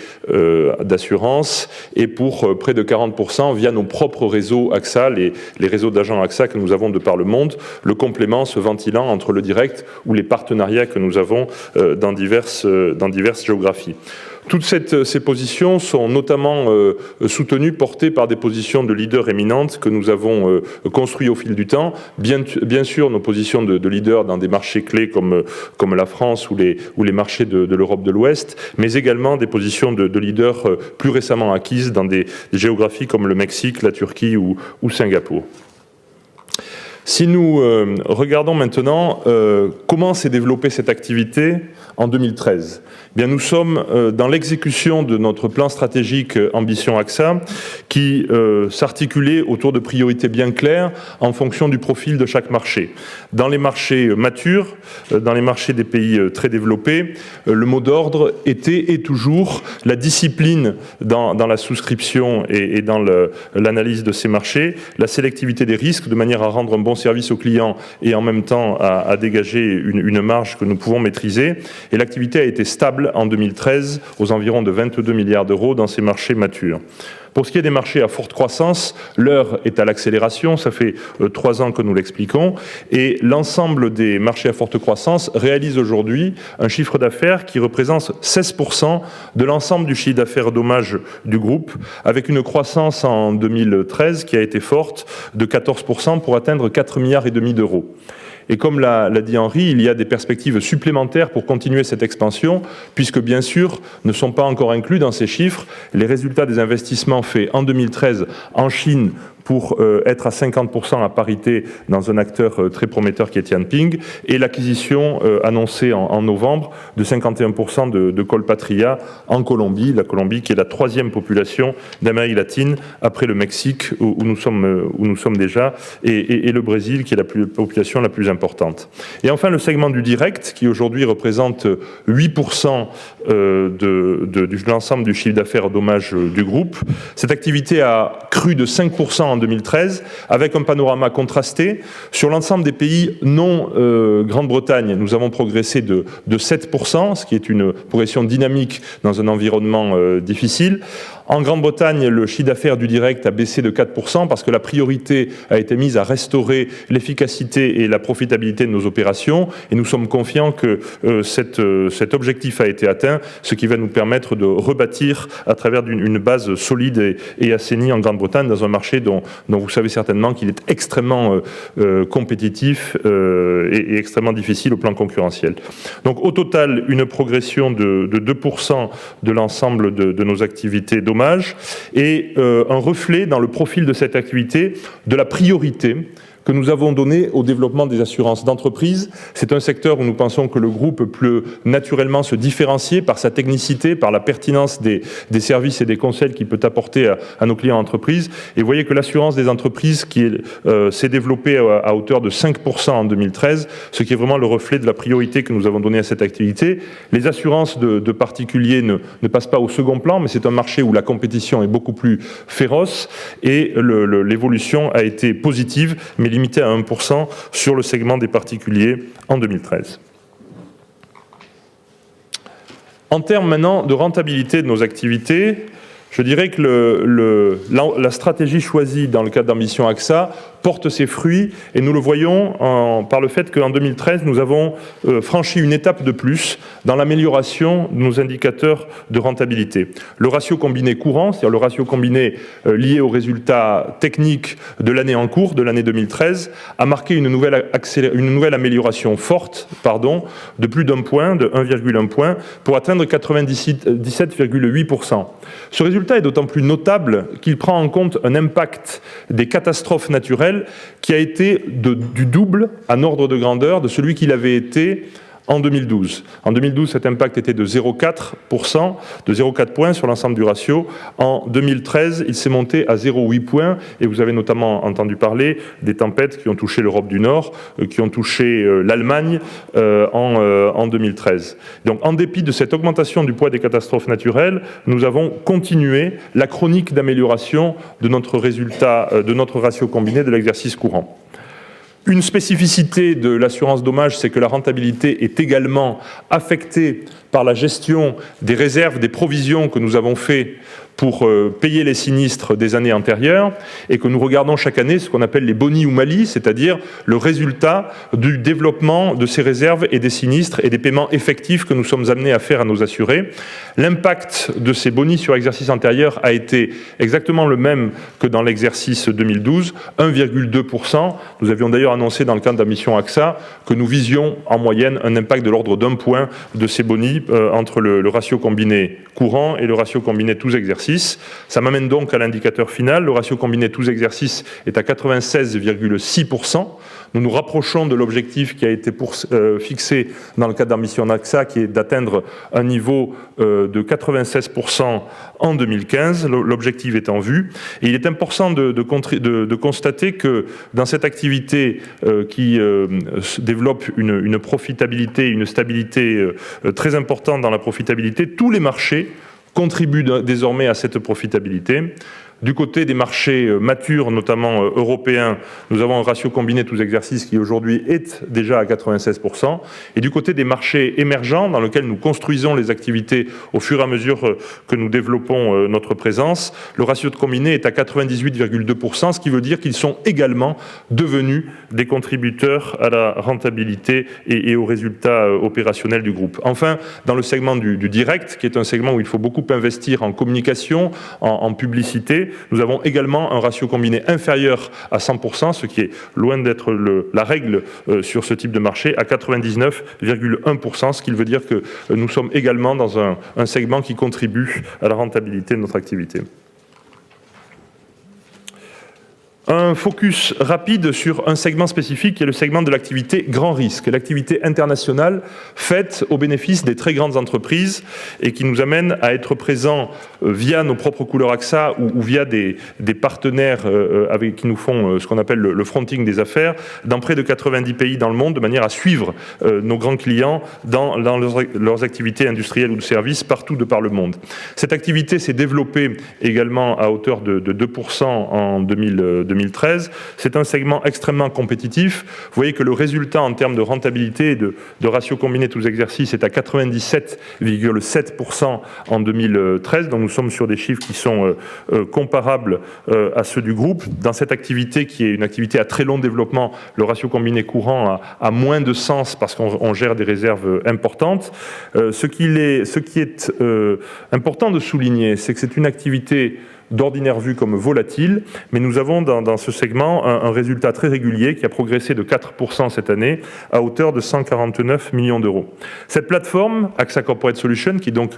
d'assurance, et pour près de 40% via nos propres réseaux AXA, les réseaux d'agents AXA que nous avons de par le monde, le complément se ventilant entre le direct ou les partenariats que nous avons dans diverses géographies. Toutes ces positions sont notamment soutenues, portées par des positions de leaders éminentes que nous avons construites au fil du temps. Bien sûr, nos positions de leaders dans des marchés clés comme la France ou les marchés de l'Europe de l'Ouest, mais également des positions de leaders plus récemment acquises dans des géographies comme le Mexique, la Turquie ou Singapour. Si nous regardons maintenant comment s'est développée cette activité en 2013, bien, nous sommes dans l'exécution de notre plan stratégique Ambition AXA qui s'articulait autour de priorités bien claires en fonction du profil de chaque marché. Dans les marchés matures, dans les marchés des pays très développés, le mot d'ordre était et toujours la discipline dans la souscription et dans l'analyse de ces marchés, la sélectivité des risques de manière à rendre un bon service aux clients et en même temps à dégager une marge que nous pouvons maîtriser. Et l'activité a été stable en 2013 aux environs de 22 milliards d'euros dans ces marchés matures. Pour ce qui est des marchés à forte croissance, l'heure est à l'accélération, ça fait 3 ans que nous l'expliquons, et l'ensemble des marchés à forte croissance réalise aujourd'hui un chiffre d'affaires qui représente 16% de l'ensemble du chiffre d'affaires dommages du groupe, avec une croissance en 2013 qui a été forte de 14% pour atteindre 4,5 milliards d'euros. Et comme l'a dit Henri, il y a des perspectives supplémentaires pour continuer cette expansion, puisque bien sûr ne sont pas encore inclus dans ces chiffres les résultats des investissements faits en 2013 en Chine pour être à 50% à parité dans un acteur très prometteur qui est Tianping, et l'acquisition annoncée en novembre de 51% de Colpatria en Colombie, la Colombie qui est la 3e population d'Amérique latine après le Mexique où nous sommes déjà, et le Brésil qui est la population la plus importante. Et enfin le segment du direct qui aujourd'hui représente 8% de l'ensemble du chiffre d'affaires dommages du groupe. Cette activité a cru de 5% en 2013, avec un panorama contrasté. Sur l'ensemble des pays non Grande-Bretagne, nous avons progressé de 7%, ce qui est une progression dynamique dans un environnement difficile. En Grande-Bretagne, le chiffre d'affaires du direct a baissé de 4% parce que la priorité a été mise à restaurer l'efficacité et la profitabilité de nos opérations. Et nous sommes confiants que cet objectif a été atteint, ce qui va nous permettre de rebâtir à travers une base solide et assainie en Grande-Bretagne dans un marché dont vous savez certainement qu'il est extrêmement compétitif et extrêmement difficile au plan concurrentiel. Donc au total, une progression de 2% de l'ensemble de nos activités dommages et un reflet dans le profil de cette activité de la priorité que nous avons donné au développement des assurances d'entreprise. C'est un secteur où nous pensons que le groupe peut naturellement se différencier par sa technicité, par la pertinence des services et des conseils qu'il peut apporter à nos clients entreprises. Et vous voyez que l'assurance des entreprises qui s'est développée à hauteur de 5% en 2013, ce qui est vraiment le reflet de la priorité que nous avons donnée à cette activité. Les assurances de particuliers ne passent pas au second plan, mais c'est un marché où la compétition est beaucoup plus féroce et l'évolution a été positive, mais limité à 1% sur le segment des particuliers en 2013. En termes maintenant de rentabilité de nos activités, je dirais que la stratégie choisie dans le cadre d'Ambition AXA porte ses fruits et nous le voyons par le fait qu'en 2013, nous avons franchi une étape de plus dans l'amélioration de nos indicateurs de rentabilité. Le ratio combiné courant, c'est-à-dire le ratio combiné lié aux résultats techniques de l'année en cours, de l'année 2013, a marqué une nouvelle amélioration forte, de plus d'un point, de 1,1 point, pour atteindre 97,8%. Ce résultat est d'autant plus notable qu'il prend en compte un impact des catastrophes naturelles qui a été du double en ordre de grandeur de celui qu'il avait été en 2012. En 2012, cet impact était de 0,4%, de 0,4 points sur l'ensemble du ratio. En 2013, il s'est monté à 0,8 points, et vous avez notamment entendu parler des tempêtes qui ont touché l'Europe du Nord, qui ont touché l'Allemagne en 2013. Donc, en dépit de cette augmentation du poids des catastrophes naturelles, nous avons continué la chronique d'amélioration de notre résultat, de notre ratio combiné de l'exercice courant. Une spécificité de l'assurance dommage, c'est que la rentabilité est également affectée par la gestion des réserves, des provisions que nous avons fait pour payer les sinistres des années antérieures, et que nous regardons chaque année ce qu'on appelle les boni ou malus, c'est-à-dire le résultat du développement de ces réserves et des sinistres et des paiements effectifs que nous sommes amenés à faire à nos assurés. L'impact de ces boni sur exercice antérieur a été exactement le même que dans l'exercice 2012, 1,2%. Nous avions d'ailleurs annoncé dans le cadre de la mission AXA que nous visions en moyenne un impact de l'ordre d'1 point de ces boni entre le ratio combiné courant et le ratio combiné tous exercices. Ça m'amène donc à l'indicateur final. Le ratio combiné tous exercices est à 96,6%. Nous nous rapprochons de l'objectif qui a été fixé dans le cadre de la mission AXA, qui est d'atteindre un niveau de 96% en 2015. L'objectif est en vue. Et il est important de constater que dans cette activité qui développe une profitabilité, une stabilité très importante dans la profitabilité, tous les marchés contribuent désormais à cette profitabilité. Du côté des marchés matures, notamment européens, nous avons un ratio combiné tous exercices qui aujourd'hui est déjà à 96%. Et du côté des marchés émergents, dans lesquels nous construisons les activités au fur et à mesure que nous développons notre présence, le ratio de combiné est à 98,2%, ce qui veut dire qu'ils sont également devenus des contributeurs à la rentabilité et aux résultats opérationnels du groupe. Enfin, dans le segment du direct, qui est un segment où il faut beaucoup investir en communication, en publicité, nous avons également un ratio combiné inférieur à 100%, ce qui est loin d'être la règle sur ce type de marché, à 99,1%, ce qui veut dire que nous sommes également dans un segment qui contribue à la rentabilité de notre activité. Un focus rapide sur un segment spécifique qui est le segment de l'activité grand risque, l'activité internationale faite au bénéfice des très grandes entreprises et qui nous amène à être présents via nos propres couleurs AXA ou via des partenaires qui nous font ce qu'on appelle le fronting des affaires dans près de 90 pays dans le monde, de manière à suivre nos grands clients dans leurs activités industrielles ou de services partout de par le monde. Cette activité s'est développée également à hauteur de 2% en 2013. C'est un segment extrêmement compétitif. Vous voyez que le résultat en termes de rentabilité et de ratio combiné tous exercices est à 97,7% en 2013. Donc nous sommes sur des chiffres qui sont comparables à ceux du groupe. Dans cette activité qui est une activité à très long développement, le ratio combiné courant a moins de sens parce qu'on gère des réserves importantes. Ce qui est important de souligner, c'est que c'est une activité d'ordinaire vue comme volatile, mais nous avons dans ce segment un résultat très régulier qui a progressé de 4% cette année à hauteur de 149 millions d'euros. Cette plateforme, AXA Corporate Solutions, qui est donc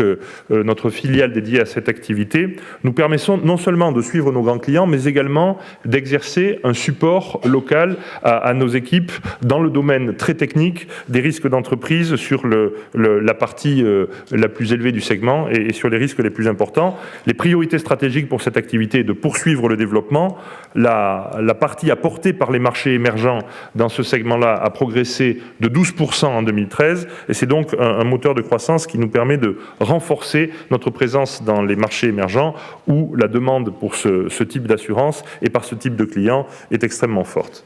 notre filiale dédiée à cette activité, nous permet non seulement de suivre nos grands clients, mais également d'exercer un support local à nos équipes dans le domaine très technique des risques d'entreprise sur la partie la plus élevée du segment et sur les risques les plus importants. Les priorités stratégiques pour cette activité est de poursuivre le développement. La partie apportée par les marchés émergents dans ce segment-là a progressé de 12% en 2013 et c'est donc un moteur de croissance qui nous permet de renforcer notre présence dans les marchés émergents où la demande pour ce type d'assurance et par ce type de clients est extrêmement forte.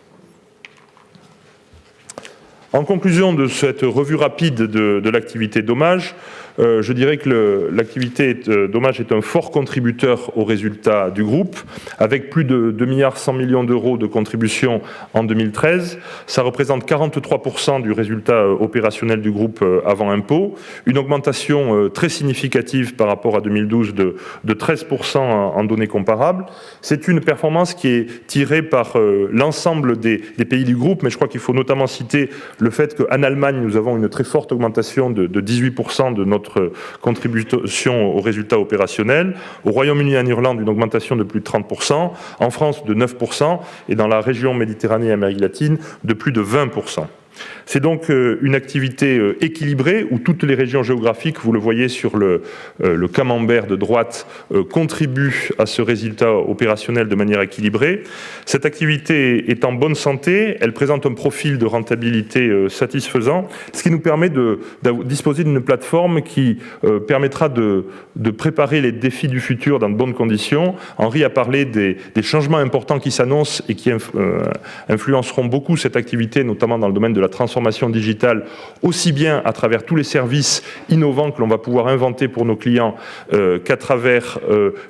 En conclusion de cette revue rapide de l'activité dommage, je dirais que l'activité dommage est un fort contributeur aux résultats du groupe, avec plus de 2,1 milliards d'euros de contribution en 2013. Ça représente 43% du résultat opérationnel du groupe avant impôt, une augmentation très significative par rapport à 2012 de 13% en données comparables. C'est une performance qui est tirée par l'ensemble des pays du groupe, mais je crois qu'il faut notamment citer le fait qu'en Allemagne, nous avons une très forte augmentation de 18% de notre contribution aux résultats opérationnels. Au Royaume-Uni et en Irlande, une augmentation de plus de 30%. En France, de 9%. Et dans la région Méditerranée et Amérique latine, de plus de 20%. C'est donc une activité équilibrée où toutes les régions géographiques, vous le voyez sur le camembert de droite, contribuent à ce résultat opérationnel de manière équilibrée. Cette activité est en bonne santé, elle présente un profil de rentabilité satisfaisant, ce qui nous permet de disposer d'une plateforme qui permettra de préparer les défis du futur dans de bonnes conditions. Henri a parlé des changements importants qui s'annoncent et qui influenceront beaucoup cette activité, notamment dans le domaine de la la transformation digitale, aussi bien à travers tous les services innovants que l'on va pouvoir inventer pour nos clients qu'à travers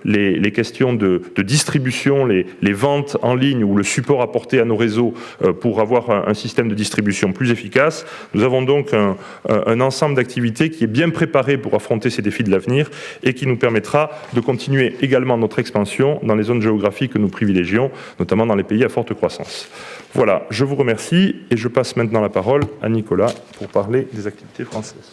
les questions de distribution, les ventes en ligne ou le support apporté à nos réseaux pour avoir un système de distribution plus efficace. Nous avons donc un ensemble d'activités qui est bien préparé pour affronter ces défis de l'avenir et qui nous permettra de continuer également notre expansion dans les zones géographiques que nous privilégions, notamment dans les pays à forte croissance. Voilà, je vous remercie et je passe maintenant la parole à Nicolas pour parler des activités françaises.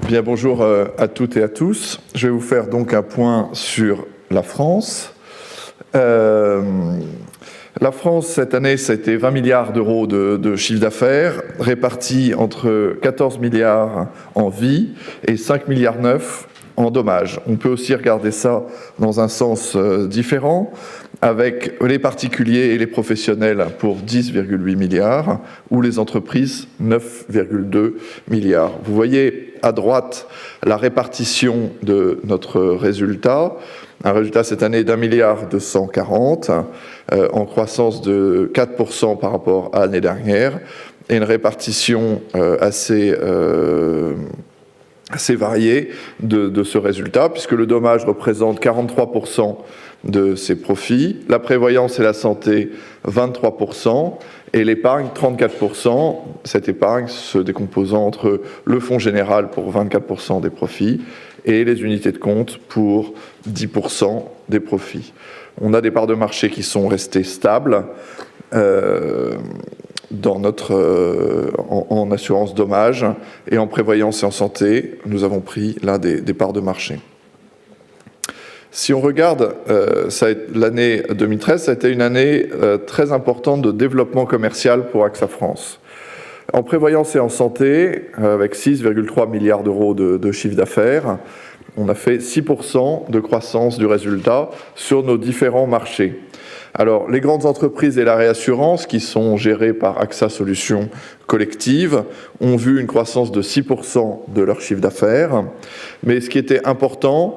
Bien, bonjour à toutes et à tous. Je vais vous faire donc un point sur la France. La France, cette année, ça a été 20 milliards d'euros de chiffre d'affaires, répartis entre 14 milliards en vie et 5 milliards 9 en dommages. On peut aussi regarder ça dans un sens différent, avec les particuliers et les professionnels pour 10,8 milliards, ou les entreprises 9,2 milliards. Vous voyez à droite la répartition de notre résultat. Un résultat cette année d'1,240 milliard, en croissance de 4% par rapport à l'année dernière, et une répartition assez variée de ce résultat, puisque le dommage représente 43% de ses profits, la prévoyance et la santé 23%, et l'épargne 34%, cette épargne se décomposant entre le fonds général pour 24% des profits et les unités de compte pour 10% des profits. On a des parts de marché qui sont restées stables en assurance dommage, et en prévoyance et en santé, nous avons pris là des parts de marché. Si on regarde l'année 2013, ça a été une année très importante de développement commercial pour AXA France. En prévoyance et en santé, avec 6,3 milliards d'euros de chiffre d'affaires, on a fait 6% de croissance du résultat sur nos différents marchés. Alors, les grandes entreprises et la réassurance, qui sont gérées par AXA Solutions Collectives, ont vu une croissance de 6% de leur chiffre d'affaires. Mais ce qui était important,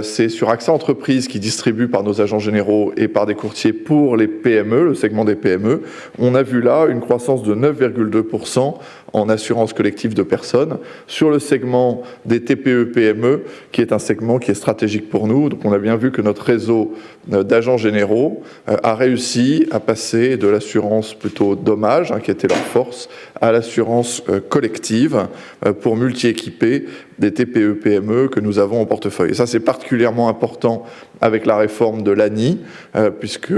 c'est sur AXA Entreprises, qui distribue par nos agents généraux et par des courtiers pour les PME, le segment des PME, on a vu là une croissance de 9,2% en assurance collective de personnes, sur le segment des TPE-PME, qui est un segment qui est stratégique pour nous. Donc on a bien vu que notre réseau d'agents généraux a réussi à passer de l'assurance plutôt dommage, qui était leur force, à l'assurance collective pour multi-équiper des TPE-PME que nous avons en portefeuille. Et ça, c'est particulièrement important avec la réforme de l'ANI, puisque,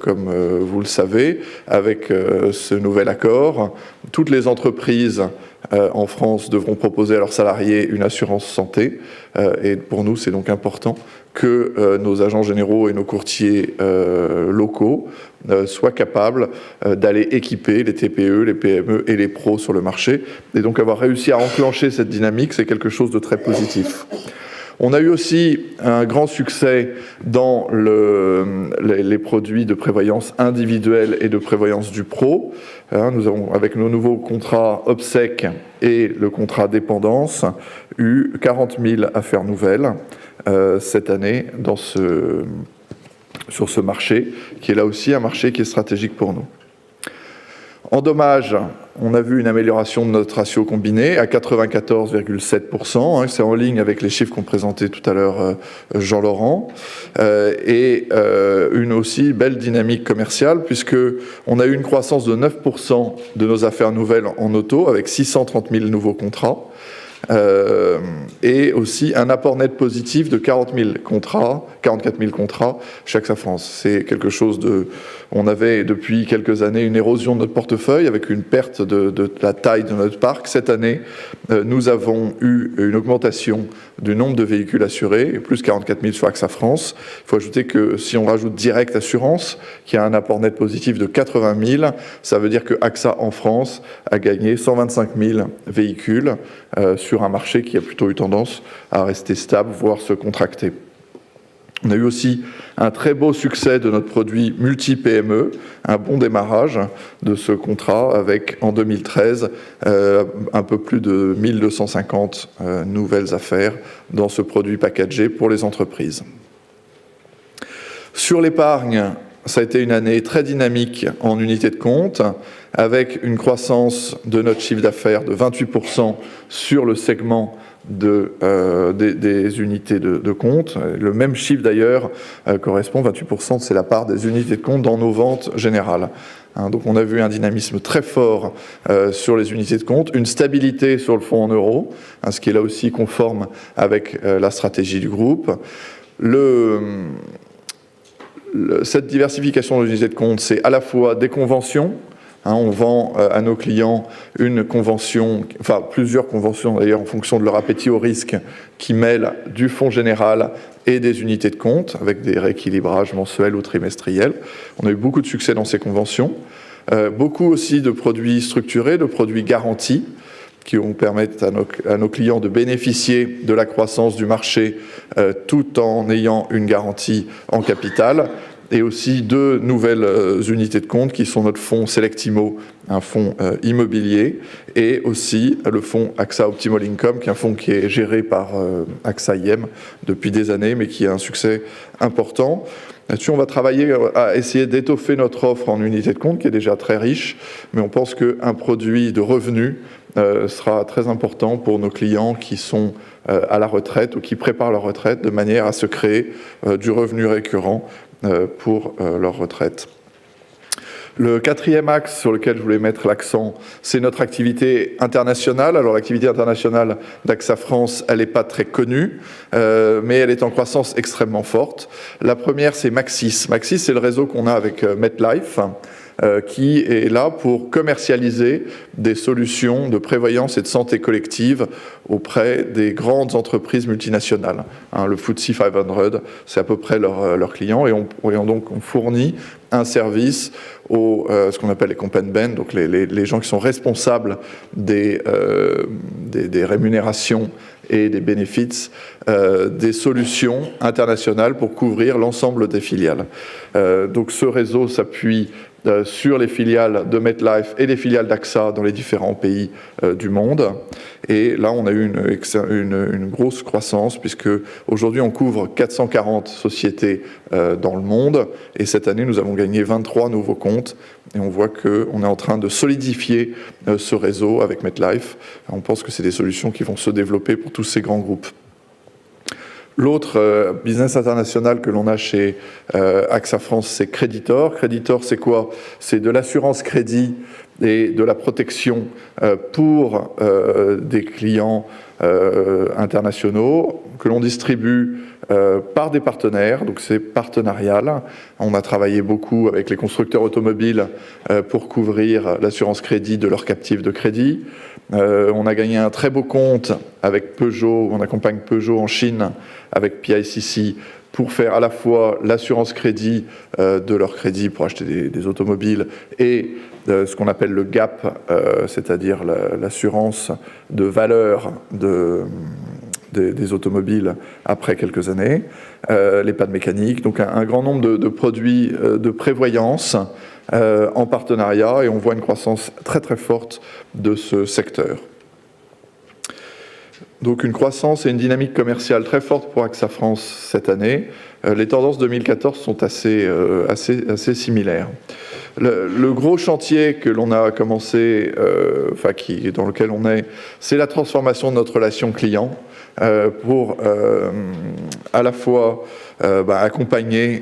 comme vous le savez, avec ce nouvel accord, toutes les entreprises en France devront proposer à leurs salariés une assurance santé. Et pour nous, c'est donc important que nos agents généraux et nos courtiers locaux soient capables d'aller équiper les TPE, les PME et les pros sur le marché. Et donc avoir réussi à enclencher cette dynamique, c'est quelque chose de très positif. On a eu aussi un grand succès dans les produits de prévoyance individuelle et de prévoyance du pro. Nous avons, avec nos nouveaux contrats obsèques et le contrat dépendance, eu 40 000 affaires nouvelles cette année sur ce marché, qui est là aussi un marché qui est stratégique pour nous. En dommages, on a vu une amélioration de notre ratio combiné à 94,7%. C'est en ligne avec les chiffres qu'ont présentés tout à l'heure Jean-Laurent. Et une aussi belle dynamique commerciale, puisqu'on a eu une croissance de 9% de nos affaires nouvelles en auto, avec 630 000 nouveaux contrats. Et aussi un apport net positif de 44 000 contrats chez AXA France. C'est quelque chose on avait depuis quelques années une érosion de notre portefeuille avec une perte de la taille de notre parc. Cette année, nous avons eu une augmentation du nombre de véhicules assurés, plus 44 000 sur AXA France. Il faut ajouter que si on rajoute Direct Assurance, qui a un apport net positif de 80 000, ça veut dire que AXA en France a gagné 125 000 véhicules sur un marché qui a plutôt eu tendance à rester stable, voire se contracter. On a eu aussi un très beau succès de notre produit multi-PME, un bon démarrage de ce contrat avec, en 2013, un peu plus de 1250 nouvelles affaires dans ce produit packagé pour les entreprises. Sur l'épargne, ça a été une année très dynamique en unité de compte, avec une croissance de notre chiffre d'affaires de 28% sur le segment des unités de compte. Le même chiffre d'ailleurs correspond, 28%, c'est la part des unités de compte dans nos ventes générales. Donc on a vu un dynamisme très fort sur les unités de compte, une stabilité sur le fonds en euros, ce qui est là aussi conforme avec la stratégie du groupe. Cette diversification des unités de compte, c'est à la fois des conventions. On vend à nos clients une convention, enfin plusieurs conventions d'ailleurs en fonction de leur appétit au risque, qui mêlent du fonds général et des unités de compte avec des rééquilibrages mensuels ou trimestriels. On a eu beaucoup de succès dans ces conventions. Beaucoup aussi de produits structurés, de produits garantis, qui vont permettre à nos clients de bénéficier de la croissance du marché tout en ayant une garantie en capital. Et aussi deux nouvelles unités de compte qui sont notre fonds Selectimo, un fonds immobilier, et aussi le fonds AXA Optimal Income, qui est un fonds qui est géré par AXA IM depuis des années, mais qui a un succès important. Là-dessus, on va travailler à essayer d'étoffer notre offre en unité de compte, qui est déjà très riche, mais on pense qu'un produit de revenus sera très important pour nos clients qui sont à la retraite ou qui préparent leur retraite, de manière à se créer du revenu récurrent pour leur retraite. Le quatrième axe sur lequel je voulais mettre l'accent, c'est notre activité internationale. Alors l'activité internationale d'AXA France, elle n'est pas très connue, mais elle est en croissance extrêmement forte. La première, c'est Maxis. Maxis, c'est le réseau qu'on a avec MetLife, qui est là pour commercialiser des solutions de prévoyance et de santé collective auprès des grandes entreprises multinationales. Le FTSE 500, c'est à peu près leurs clients, et on fournit un service aux ce qu'on appelle les compensateurs, donc les gens qui sont responsables des rémunérations et des bénéfices, des solutions internationales pour couvrir l'ensemble des filiales. Donc ce réseau s'appuie sur les filiales de MetLife et les filiales d'AXA dans les différents pays du monde. Et là, on a eu une grosse croissance, puisque aujourd'hui, on couvre 440 sociétés dans le monde. Et cette année, nous avons gagné 23 nouveaux comptes. Et on voit qu'on est en train de solidifier ce réseau avec MetLife. On pense que c'est des solutions qui vont se développer pour tous ces grands groupes. L'autre business international que l'on a chez AXA France, c'est Creditor. Creditor, c'est quoi? C'est de l'assurance crédit et de la protection pour des clients internationaux que l'on distribue par des partenaires, donc c'est partenarial. On a travaillé beaucoup avec les constructeurs automobiles pour couvrir l'assurance crédit de leurs captifs de crédit. On a gagné un très beau compte avec Peugeot, on accompagne Peugeot en Chine avec PICC pour faire à la fois l'assurance crédit de leur crédit pour acheter des automobiles et ce qu'on appelle le gap, c'est-à-dire l'assurance de valeur des automobiles après quelques années, les pannes mécaniques, donc un grand nombre de produits de prévoyance en partenariat, et on voit une croissance très très forte de ce secteur. Donc une croissance et une dynamique commerciale très forte pour AXA France cette année. Les tendances 2014 sont assez similaires. Le gros chantier que l'on a commencé, dans lequel on est, c'est la transformation de notre relation client pour à la fois accompagner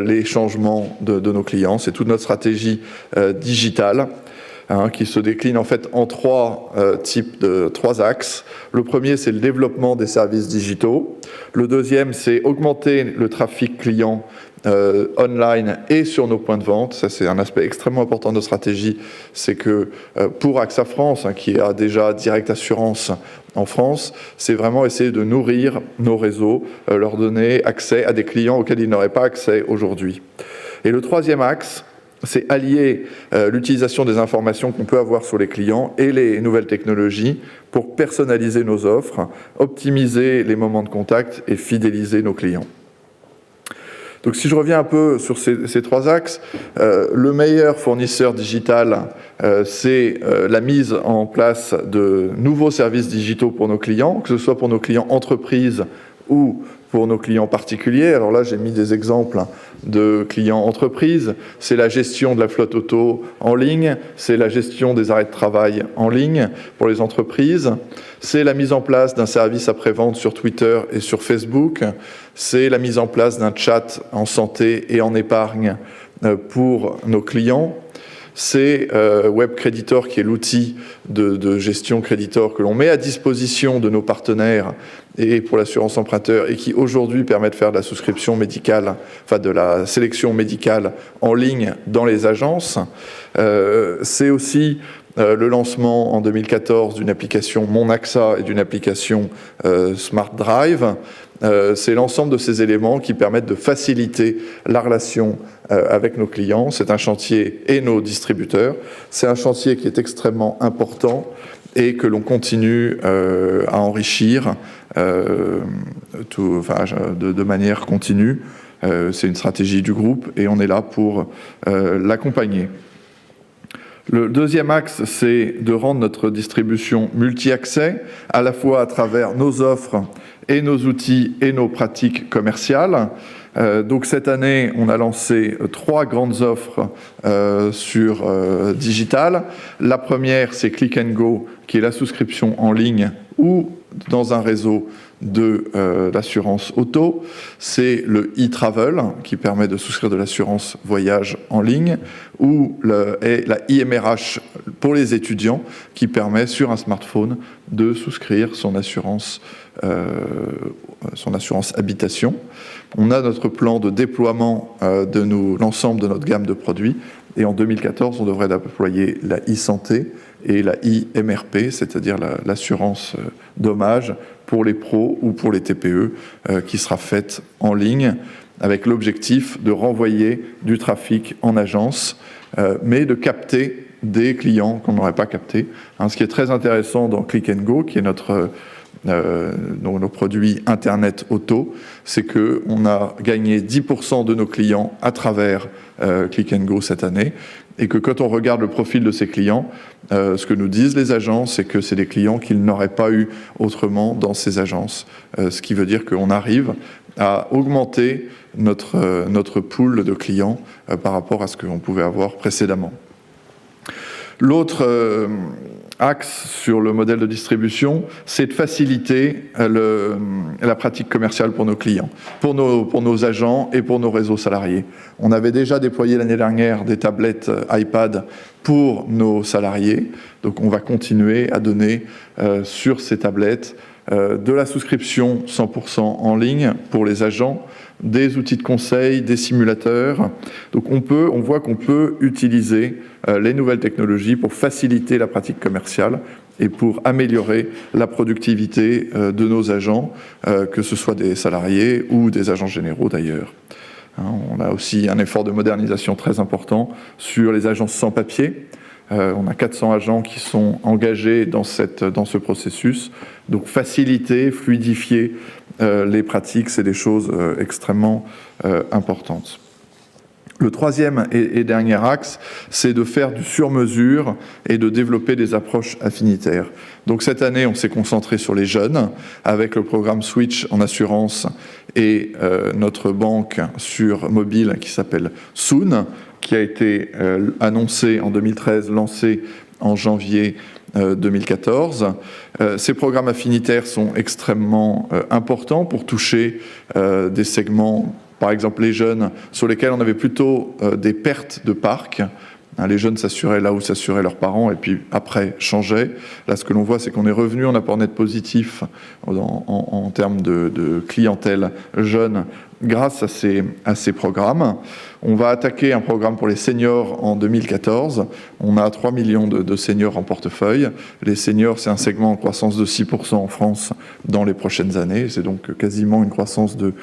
les changements de nos clients. C'est toute notre stratégie digitale, qui se décline en fait en trois axes. Le premier, c'est le développement des services digitaux. Le deuxième, c'est augmenter le trafic client online et sur nos points de vente. Ça, c'est un aspect extrêmement important de notre stratégie. C'est que pour AXA France, qui a déjà Direct Assurance en France, c'est vraiment essayer de nourrir nos réseaux, leur donner accès à des clients auxquels ils n'auraient pas accès aujourd'hui. Et le troisième axe, c'est allier l'utilisation des informations qu'on peut avoir sur les clients et les nouvelles technologies pour personnaliser nos offres, optimiser les moments de contact et fidéliser nos clients. Donc si je reviens un peu sur ces trois axes, le meilleur fournisseur digital, c'est la mise en place de nouveaux services digitaux pour nos clients, que ce soit pour nos clients entreprises ou pour nos clients particuliers. Alors là, j'ai mis des exemples de clients entreprises. C'est la gestion de la flotte auto en ligne, c'est la gestion des arrêts de travail en ligne pour les entreprises, c'est la mise en place d'un service après-vente sur Twitter et sur Facebook, c'est la mise en place d'un chat en santé et en épargne pour nos clients. C'est Web Creditor qui est l'outil de gestion Creditor que l'on met à disposition de nos partenaires et pour l'assurance emprunteur et qui aujourd'hui permet de faire de la souscription médicale, enfin de la sélection médicale en ligne dans les agences. C'est aussi le lancement en 2014 d'une application Mon AXA et d'une application Smart Drive. C'est l'ensemble de ces éléments qui permettent de faciliter la relation avec nos clients. C'est un chantier et nos distributeurs. C'est un chantier qui est extrêmement important et que l'on continue à enrichir de manière continue. C'est une stratégie du groupe et on est là pour l'accompagner. Le deuxième axe, c'est de rendre notre distribution multi-accès, à la fois à travers nos offres et nos outils et nos pratiques commerciales. Donc cette année, on a lancé 3 grandes offres sur digital. La première, c'est Click & Go, qui est la souscription en ligne ou dans un réseau de l'assurance auto. C'est le e-travel, qui permet de souscrire de l'assurance voyage en ligne, ou et la IMRH pour les étudiants, qui permet sur un smartphone de souscrire son assurance habitation. On a notre plan de déploiement de l'ensemble de notre gamme de produits, et en 2014, on devrait déployer la e-santé et la IMRP, c'est-à-dire l'assurance dommage pour les pros ou pour les TPE, qui sera faite en ligne, avec l'objectif de renvoyer du trafic en agence, mais de capter des clients qu'on n'aurait pas captés. Ce qui est très intéressant dans Click & Go, qui est nos produits Internet auto, c'est qu'on a gagné 10% de nos clients à travers Click & Go cette année, et que quand on regarde le profil de ces clients, ce que nous disent les agences, c'est que c'est des clients qu'ils n'auraient pas eu autrement dans ces agences, ce qui veut dire qu'on arrive à augmenter notre pool de clients par rapport à ce qu'on pouvait avoir précédemment. L'autre axe sur le modèle de distribution, c'est de faciliter la pratique commerciale pour nos clients, pour nos agents et pour nos réseaux salariés. On avait déjà déployé l'année dernière des tablettes iPad pour nos salariés, donc on va continuer à donner sur ces tablettes de la souscription 100% en ligne pour les agents, des outils de conseil, des simulateurs. Donc on voit qu'on peut utiliser les nouvelles technologies pour faciliter la pratique commerciale et pour améliorer la productivité de nos agents, que ce soit des salariés ou des agents généraux d'ailleurs. On a aussi un effort de modernisation très important sur les agences sans papier. On a 400 agents qui sont engagés dans ce processus. Donc faciliter, fluidifier les pratiques, c'est des choses extrêmement importantes. Le troisième et dernier axe, c'est de faire du sur-mesure et de développer des approches affinitaires. Donc cette année, on s'est concentré sur les jeunes, avec le programme Switch en assurance et notre banque sur mobile qui s'appelle Soon, qui a été annoncé en 2013, lancé en janvier 2014. Ces programmes affinitaires sont extrêmement importants pour toucher des segments, par exemple les jeunes, sur lesquels on avait plutôt des pertes de parc. Les jeunes s'assuraient là où s'assuraient leurs parents et puis après changeaient. Là, ce que l'on voit, c'est qu'on est revenu en apport net positif en termes de clientèle jeune grâce à ces programmes. On va attaquer un programme pour les seniors en 2014. On a 3 millions de seniors en portefeuille. Les seniors, c'est un segment en croissance de 6% en France dans les prochaines années. C'est donc quasiment une croissance de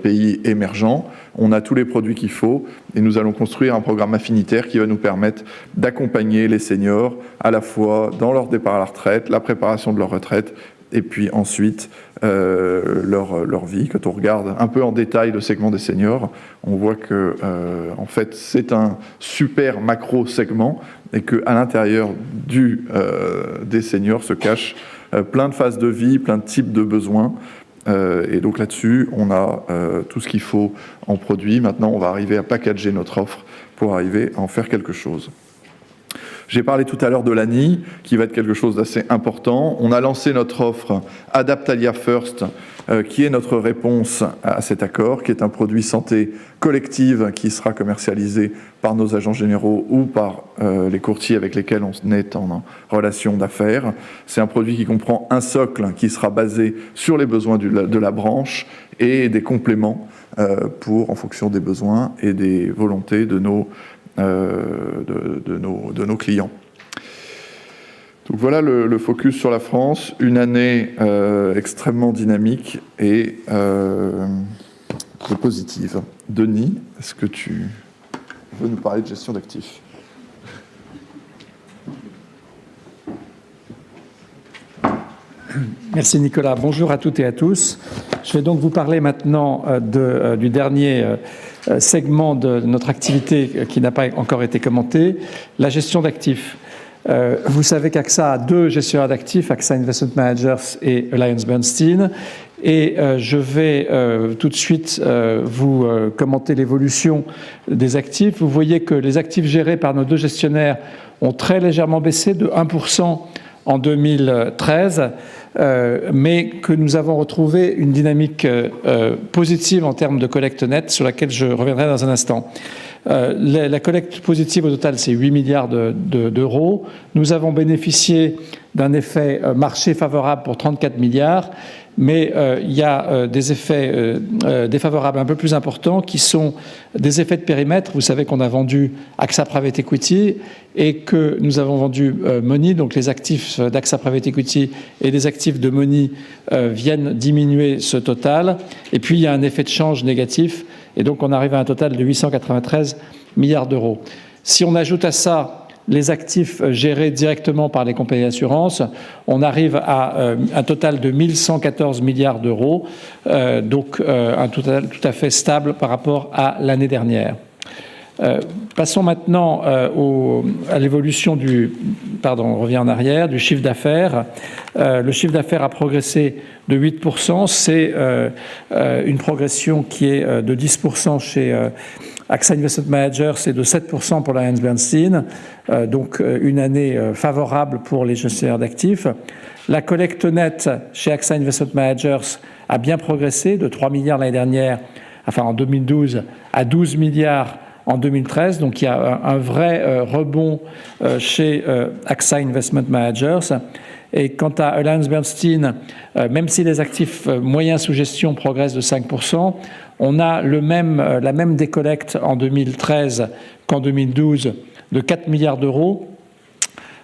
pays émergents. On a tous les produits qu'il faut et nous allons construire un programme affinitaire qui va nous permettre d'accompagner les seniors à la fois dans leur départ à la retraite, la préparation de leur retraite et puis ensuite leur vie. Quand on regarde un peu en détail le segment des seniors, on voit que en fait c'est un super macro segment et qu'à l'intérieur des seniors se cachent plein de phases de vie, plein de types de besoins. Et donc là-dessus, on a tout ce qu'il faut en produit. Maintenant, on va arriver à packager notre offre pour arriver à en faire quelque chose. J'ai parlé tout à l'heure de l'ANI, qui va être quelque chose d'assez important. On a lancé notre offre Adaptalia First, qui est notre réponse à cet accord, qui est un produit santé collective qui sera commercialisé par nos agents généraux ou par les courtiers avec lesquels on est en relation d'affaires. C'est un produit qui comprend un socle qui sera basé sur les besoins de la branche et des compléments en fonction des besoins et des volontés de nos clients. Donc voilà le focus sur la France, une année extrêmement dynamique et positive. Denis, est-ce que tu veux nous parler de gestion d'actifs ? Merci Nicolas. Bonjour à toutes et à tous. Je vais donc vous parler maintenant du dernier segment de notre activité qui n'a pas encore été commenté, la gestion d'actifs. Vous savez qu'AXA a deux gestionnaires d'actifs, AXA Investment Managers et AllianceBernstein. Et je vais tout de suite vous commenter l'évolution des actifs. Vous voyez que les actifs gérés par nos deux gestionnaires ont très légèrement baissé de 1% en 2013, mais que nous avons retrouvé une dynamique positive en termes de collecte nette, sur laquelle je reviendrai dans un instant. La collecte positive au total, c'est 8 milliards d'euros. Nous avons bénéficié d'un effet marché favorable pour 34 milliards, mais il y a des effets défavorables un peu plus importants qui sont des effets de périmètre. Vous savez qu'on a vendu AXA Private Equity et que nous avons vendu Money, donc les actifs d'AXA Private Equity et les actifs de Money viennent diminuer ce total. Et puis il y a un effet de change négatif et donc on arrive à un total de 893 milliards d'euros. Si on ajoute à ça les actifs gérés directement par les compagnies d'assurance, on arrive à un total de 1114 milliards d'euros, donc un total tout à fait stable par rapport à l'année dernière. Passons maintenant à l'évolution on revient en arrière, du chiffre d'affaires. Le chiffre d'affaires a progressé de 8%, c'est une progression qui est de 10% chez AXA Investment Managers et de 7% pour AllianceBernstein, donc une année favorable pour les gestionnaires d'actifs. La collecte nette chez AXA Investment Managers a bien progressé de 3 milliards l'année dernière, enfin en 2012, à 12 milliards en 2013, donc il y a un vrai rebond chez AXA Investment Managers. Et quant à AllianceBernstein, même si les actifs moyens sous gestion progressent de 5%, on a la même décollecte en 2013 qu'en 2012 de 4 milliards d'euros.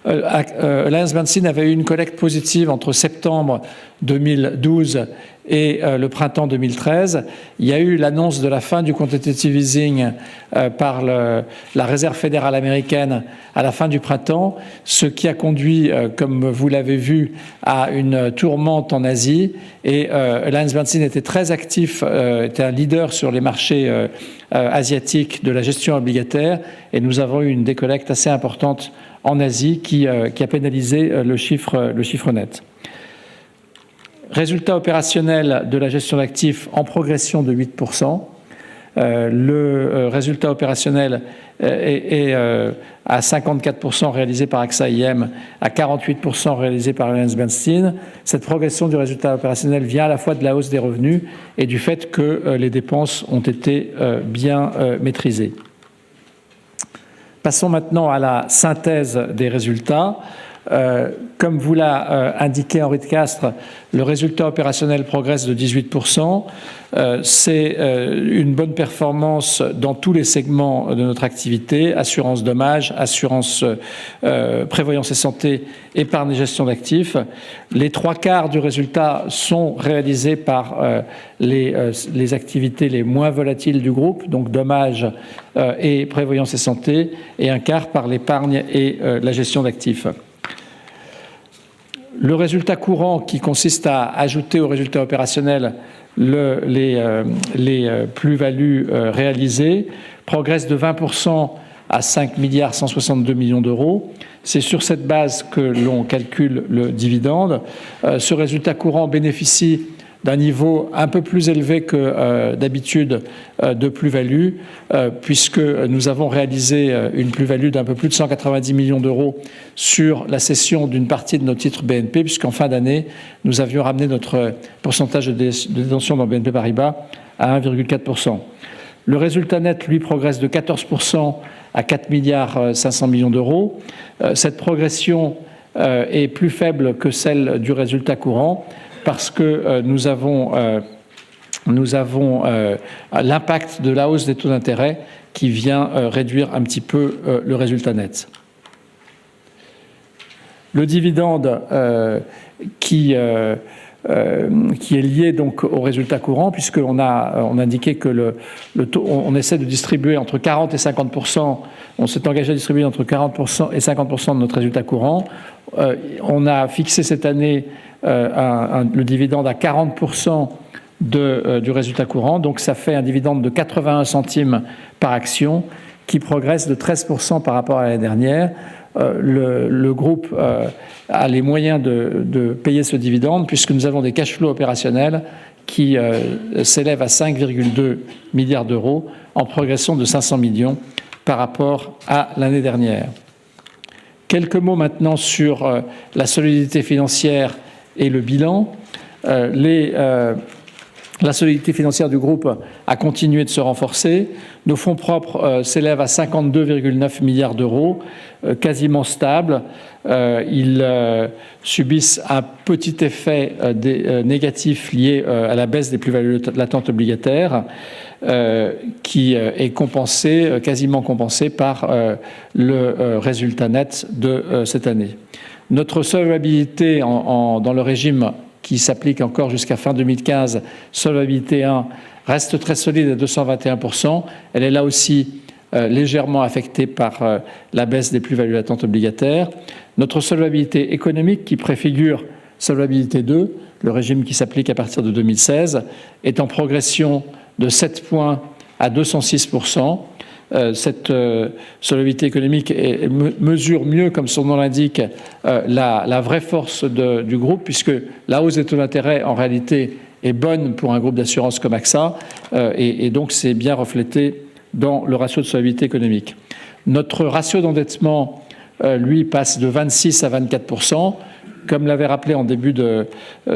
AllianceBernstein avait eu une collecte positive entre septembre 2012 et le printemps 2013. Il y a eu l'annonce de la fin du quantitative easing par la Réserve fédérale américaine à la fin du printemps, ce qui a conduit, comme vous l'avez vu, à une tourmente en Asie. Et AllianceBernstein était très actif, était un leader sur les marchés asiatiques de la gestion obligataire. Et nous avons eu une décollecte assez importante en Asie qui a pénalisé le chiffre net. Résultat opérationnel de la gestion d'actifs en progression de 8%. Le résultat opérationnel est à 54% réalisé par AXA IM, à 48% réalisé par AllianceBernstein. Cette progression du résultat opérationnel vient à la fois de la hausse des revenus et du fait que les dépenses ont été bien maîtrisées. Passons maintenant à la synthèse des résultats. Comme vous l'a indiqué Henri de Castres, le résultat opérationnel progresse de 18%. C'est une bonne performance dans tous les segments de notre activité, assurance dommages, assurance prévoyance et santé, épargne et gestion d'actifs. Les 3/4 du résultat sont réalisés par les activités les moins volatiles du groupe, donc dommages et prévoyance et santé, et un quart par l'épargne et la gestion d'actifs. Le résultat courant qui consiste à ajouter au résultat opérationnel les plus-values réalisées progresse de 20% à 5,162 milliards d'euros. C'est sur cette base que l'on calcule le dividende. Ce résultat courant bénéficie d'un niveau un peu plus élevé que d'habitude de plus-value, puisque nous avons réalisé une plus-value d'un peu plus de 190 millions d'euros sur la cession d'une partie de nos titres BNP, puisqu'en fin d'année, nous avions ramené notre pourcentage de détention dans BNP Paribas à 1,4%. Le résultat net, lui, progresse de 14% à 4,5 milliards d'euros. Cette progression est plus faible que celle du résultat courant, parce que nous avons l'impact de la hausse des taux d'intérêt qui vient réduire un petit peu le résultat net. Le dividende qui est lié donc au résultat courant, puisqu'on on indiqué que le taux, on essaie de distribuer entre 40 et 50%, on s'est engagé à distribuer entre 40% et 50% de notre résultat courant. On a fixé cette année le dividende à 40% du résultat courant, donc ça fait un dividende de 81 centimes par action qui progresse de 13% par rapport à l'année dernière. Le groupe a les moyens de payer ce dividende puisque nous avons des cash flows opérationnels qui s'élèvent à 5,2 milliards d'euros en progression de 500 millions par rapport à l'année dernière. Quelques mots maintenant sur la solidité financière et le bilan. La solidité financière du groupe a continué de se renforcer. Nos fonds propres s'élèvent à 52,9 milliards d'euros, quasiment stables. Ils subissent un petit effet négatif lié à la baisse des plus-values latentes obligataires, qui est compensé, quasiment compensé par le résultat net de cette année. Notre solvabilité dans le régime qui s'applique encore jusqu'à fin 2015, solvabilité 1, reste très solide à 221%. Elle est là aussi légèrement affectée par la baisse des plus-values latentes obligataires. Notre solvabilité économique, qui préfigure solvabilité 2, le régime qui s'applique à partir de 2016, est en progression de 7 points à 206%. Cette solvabilité économique mesure mieux, comme son nom l'indique, la vraie force du groupe, puisque la hausse des taux d'intérêt, en réalité, est bonne pour un groupe d'assurance comme AXA, et donc c'est bien reflété dans le ratio de solvabilité économique. Notre ratio d'endettement, lui, passe de 26 à 24%. Comme l'avait rappelé en début de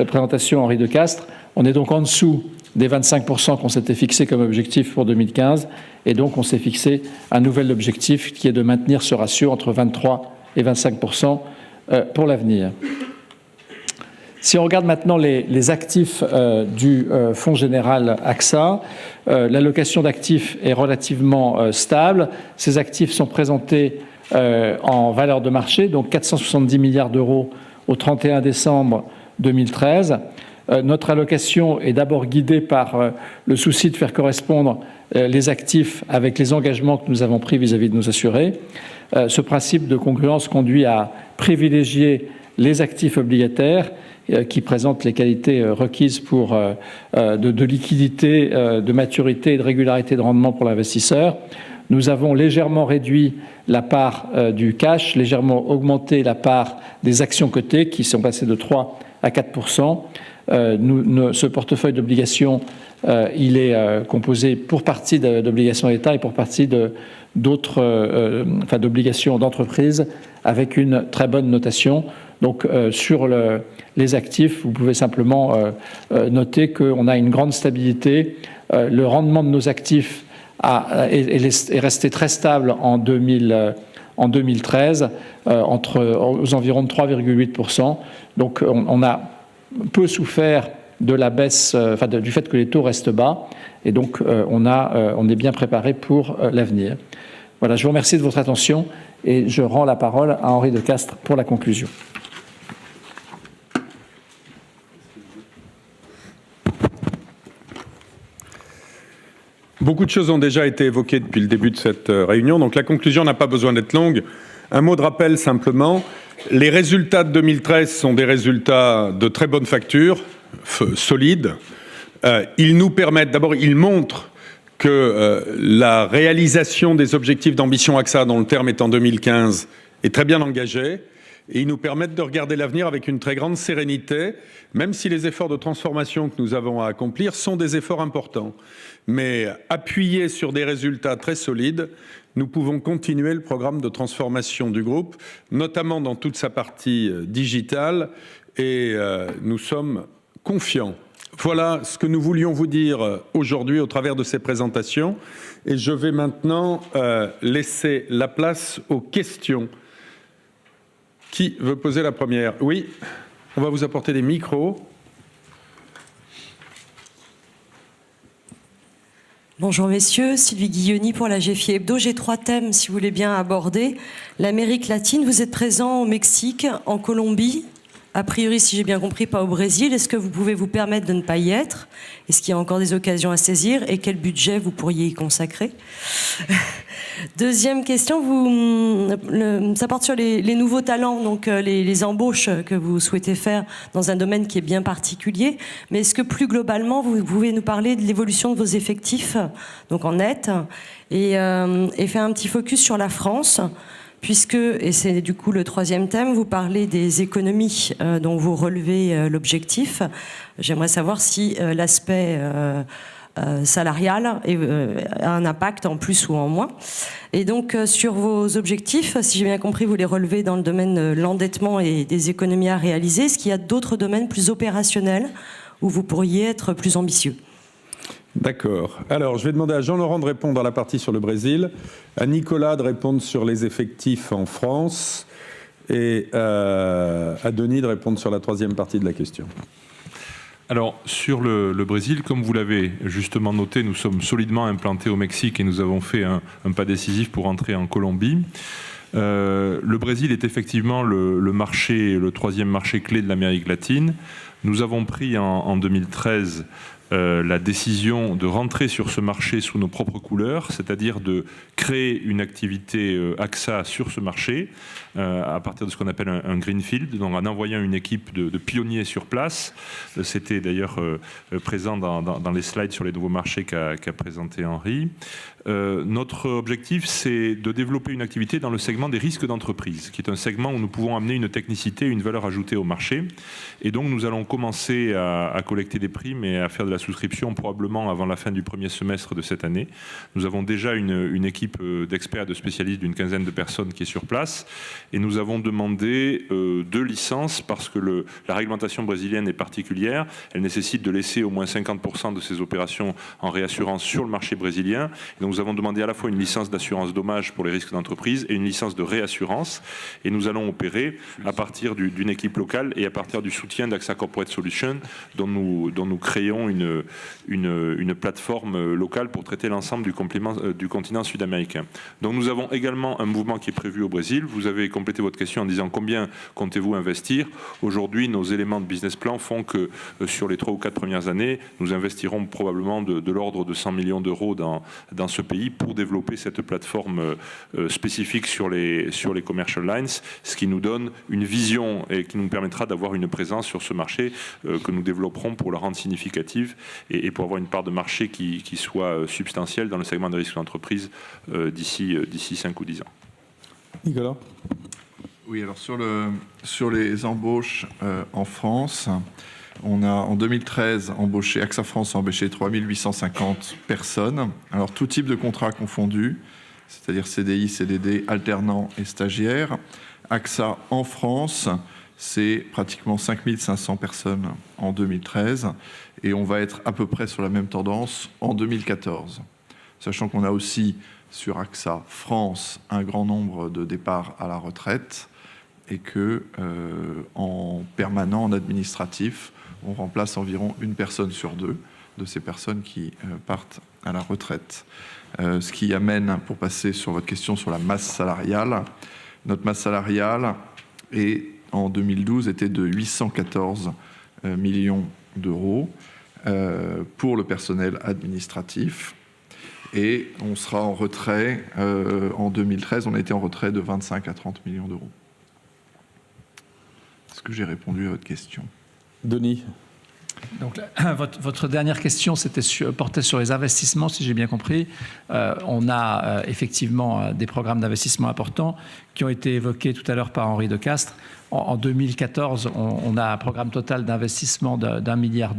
présentation Henri Decastre, on est donc en dessous des 25% qu'on s'était fixé comme objectif pour 2015, et donc on s'est fixé un nouvel objectif qui est de maintenir ce ratio entre 23 et 25% pour l'avenir. Si on regarde maintenant les actifs du Fonds général AXA, l'allocation d'actifs est relativement stable. Ces actifs sont présentés en valeur de marché, donc 470 milliards d'euros au 31 décembre 2013. Notre allocation est d'abord guidée par le souci de faire correspondre les actifs avec les engagements que nous avons pris vis-à-vis de nos assurés. Ce principe de congruence conduit à privilégier les actifs obligataires qui présentent les qualités requises pour de liquidité, de maturité et de régularité de rendement pour l'investisseur. Nous avons légèrement réduit la part du cash, légèrement augmenté la part des actions cotées qui sont passées de 3 à 4%. Ce portefeuille d'obligations, il est composé pour partie d'obligations d'État et pour partie d'obligations d'entreprise avec une très bonne notation. Donc sur les actifs, vous pouvez simplement noter qu'on a une grande stabilité. Le rendement de nos actifs est resté très stable en 2013, aux environs de 3,8%. Donc on a peu souffert de la baisse, du fait que les taux restent bas, et donc on est bien préparé pour l'avenir. Voilà, je vous remercie de votre attention et je rends la parole à Henri Decastre pour la conclusion. Beaucoup de choses ont déjà été évoquées depuis le début de cette réunion, donc la conclusion n'a pas besoin d'être longue. Un mot de rappel simplement, Les résultats de 2013 sont des résultats de très bonne facture, solides. Ils nous permettent, d'abord, ils montrent que la réalisation des objectifs d'ambition AXA, dont le terme est en 2015, est très bien engagée. Et ils nous permettent de regarder l'avenir avec une très grande sérénité, même si les efforts de transformation que nous avons à accomplir sont des efforts importants. Mais appuyés sur des résultats très solides, nous pouvons continuer le programme de transformation du groupe, notamment dans toute sa partie digitale, et nous sommes confiants. Voilà ce que nous voulions vous dire aujourd'hui au travers de ces présentations. Et je vais maintenant laisser la place aux questions. Qui veut poser la première? Oui, on va vous apporter des micros. Bonjour messieurs, Sylvie Guilloni pour la GFI Hebdo. J'ai 3 thèmes si vous voulez bien aborder. L'Amérique latine, vous êtes présent au Mexique, en Colombie, a priori si j'ai bien compris pas au Brésil. Est-ce que vous pouvez vous permettre de ne pas y être? Est-ce qu'il y a encore des occasions à saisir? Et quel budget vous pourriez y consacrer? Deuxième question, ça porte sur les nouveaux talents, donc les embauches que vous souhaitez faire dans un domaine qui est bien particulier. Mais est-ce que plus globalement, vous pouvez nous parler de l'évolution de vos effectifs, donc en net, et faire un petit focus sur la France, puisque, et c'est du coup le 3e thème, vous parlez des économies dont vous relevez l'objectif. J'aimerais savoir si l'aspect salarial a un impact en plus ou en moins. Et donc sur vos objectifs, si j'ai bien compris, vous les relevez dans le domaine de l'endettement et des économies à réaliser. Est-ce qu'il y a d'autres domaines plus opérationnels où vous pourriez être plus ambitieux? D'accord. Alors, je vais demander à Jean-Laurent de répondre à la partie sur le Brésil, à Nicolas de répondre sur les effectifs en France et à Denis de répondre sur la 3e partie de la question. Alors, sur le Brésil, comme vous l'avez justement noté, nous sommes solidement implantés au Mexique et nous avons fait un pas décisif pour entrer en Colombie. Le Brésil est effectivement le 3e marché clé de l'Amérique latine. Nous avons pris en 2013 la décision de rentrer sur ce marché sous nos propres couleurs, c'est-à-dire de créer une activité AXA sur ce marché à partir de ce qu'on appelle un greenfield, donc en envoyant une équipe de pionniers sur place. C'était d'ailleurs présent dans les slides sur les nouveaux marchés qu'a présenté Henri. Notre objectif, c'est de développer une activité dans le segment des risques d'entreprise, qui est un segment où nous pouvons amener une technicité, une valeur ajoutée au marché. Et donc, nous allons commencer à collecter des primes et à faire de la souscription probablement avant la fin du 1er semestre de cette année. Nous avons déjà une équipe d'experts, de spécialistes d'une 15aine de personnes qui est sur place. Et nous avons demandé 2 licences parce que la réglementation brésilienne est particulière. Elle nécessite de laisser au moins 50% de ces opérations en réassurance sur le marché brésilien. Et donc, nous avons demandé à la fois une licence d'assurance dommage pour les risques d'entreprise et une licence de réassurance. Et nous allons opérer à partir d'une équipe locale et à partir du soutien d'AXA Corporate Solutions, dont nous créons une plateforme locale pour traiter l'ensemble du continent sud-américain. Donc nous avons également un mouvement qui est prévu au Brésil. Vous avez complété votre question en disant combien comptez-vous investir. Aujourd'hui, nos éléments de business plan font que sur les 3 ou 4 premières années, nous investirons probablement de l'ordre de 100 millions d'euros dans ce pays pour développer cette plateforme spécifique sur les commercial lines, ce qui nous donne une vision et qui nous permettra d'avoir une présence sur ce marché que nous développerons pour la rendre significative et pour avoir une part de marché qui soit substantielle dans le segment des risques d'entreprise d'ici 5 ou 10 ans. Nicolas? Oui, alors sur les embauches en France, on a en 2013 embauché, AXA France a embauché 3850 personnes. Alors tout type de contrat confondu, c'est-à-dire CDI, CDD, alternants et stagiaires. AXA en France, c'est pratiquement 5500 personnes en 2013 et on va être à peu près sur la même tendance en 2014. Sachant qu'on a aussi sur AXA France un grand nombre de départs à la retraite et que en permanent, en administratif, on remplace environ 1 personne sur 2 de ces personnes qui partent à la retraite. Ce qui amène, pour passer sur votre question sur la masse salariale, notre masse salariale en 2012 était de 814 millions d'euros pour le personnel administratif. Et on sera en retrait, en 2013, on a été en retrait de 25 à 30 millions d'euros. Est-ce que j'ai répondu à votre question? Denis. Donc, votre dernière question portait sur les investissements, si j'ai bien compris. On a effectivement des programmes d'investissement importants qui ont été évoqués tout à l'heure par Henri Decastre. En 2014, on a un programme total d'investissement d'1,2 milliard.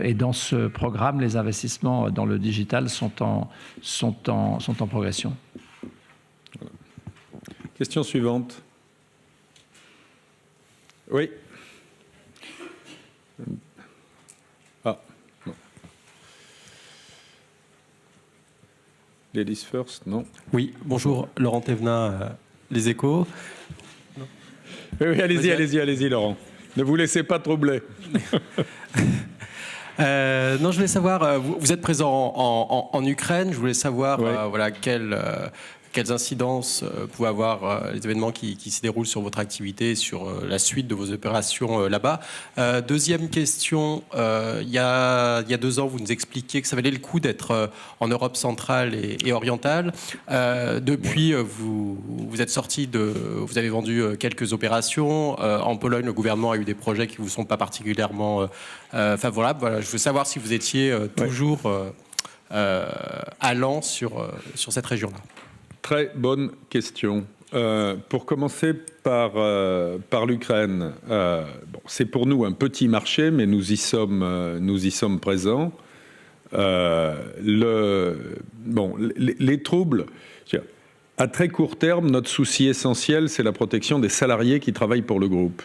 Et dans ce programme, les investissements dans le digital sont en progression. Voilà. Question suivante. Oui. Ah, non. Ladies first, non? Oui, bonjour, Laurent Thévenin, Les Échos. Oui, allez-y, Laurent. Ne vous laissez pas troubler. Non, je voulais savoir, vous êtes présent en Ukraine, je voulais savoir voilà, quelles incidences pouvaient avoir les événements qui se déroulent sur votre activité, sur la suite de vos opérations là-bas. Deuxième question, il y a 2 ans, vous nous expliquiez que ça valait le coup d'être en Europe centrale et orientale. Depuis, vous êtes sorti vous avez vendu quelques opérations. En Pologne, le gouvernement a eu des projets qui ne vous sont pas particulièrement favorables. Voilà, je veux savoir si vous étiez toujours allant sur cette région-là. Très bonne question. Pour commencer par l'Ukraine, c'est pour nous un petit marché, mais nous y sommes présents. Les troubles, à très court terme, notre souci essentiel, c'est la protection des salariés qui travaillent pour le groupe,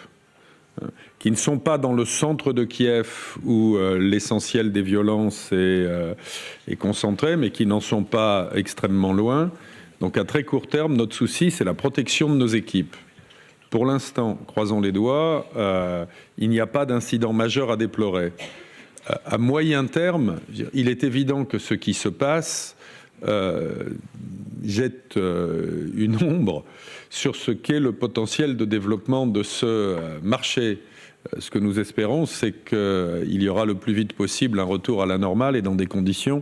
qui ne sont pas dans le centre de Kiev où l'essentiel des violences est concentré, mais qui n'en sont pas extrêmement loin. Donc à très court terme, notre souci, c'est la protection de nos équipes. Pour l'instant, croisons les doigts, il n'y a pas d'incident majeur à déplorer. À moyen terme, il est évident que ce qui se passe jette une ombre sur ce qu'est le potentiel de développement de ce marché. Ce que nous espérons, c'est qu'il y aura le plus vite possible un retour à la normale et dans des conditions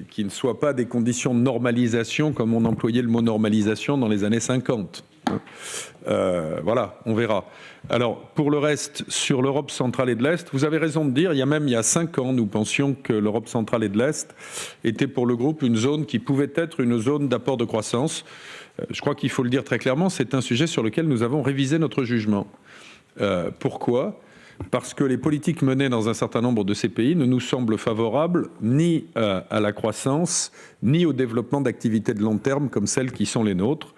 qui ne soient pas des conditions de normalisation comme on employait le mot normalisation dans les années 50. Voilà, on verra. Alors, pour le reste, sur l'Europe centrale et de l'Est, vous avez raison de dire, il y a 5 ans, nous pensions que l'Europe centrale et de l'Est était pour le groupe une zone qui pouvait être une zone d'apport de croissance. Je crois qu'il faut le dire très clairement, c'est un sujet sur lequel nous avons révisé notre jugement. Pourquoi ? Parce que les politiques menées dans un certain nombre de ces pays ne nous semblent favorables ni à la croissance, ni au développement d'activités de long terme comme celles qui sont les nôtres.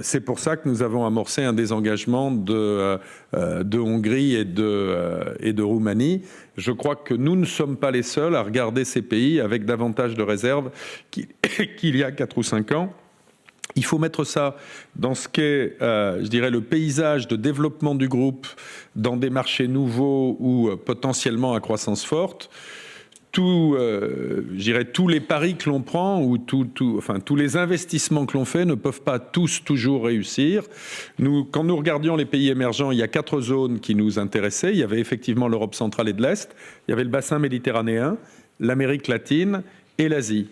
C'est pour ça que nous avons amorcé un désengagement de Hongrie et de Roumanie. Je crois que nous ne sommes pas les seuls à regarder ces pays avec davantage de réserve qu'il y a 4 ou 5 ans. Il faut mettre ça dans ce qu'est, je dirais, le paysage de développement du groupe dans des marchés nouveaux ou potentiellement à croissance forte. Tous les paris que l'on prend ou tous les investissements que l'on fait ne peuvent pas tous toujours réussir. Quand nous regardions les pays émergents, il y a 4 zones qui nous intéressaient. Il y avait effectivement l'Europe centrale et de l'Est, il y avait le bassin méditerranéen, l'Amérique latine et l'Asie.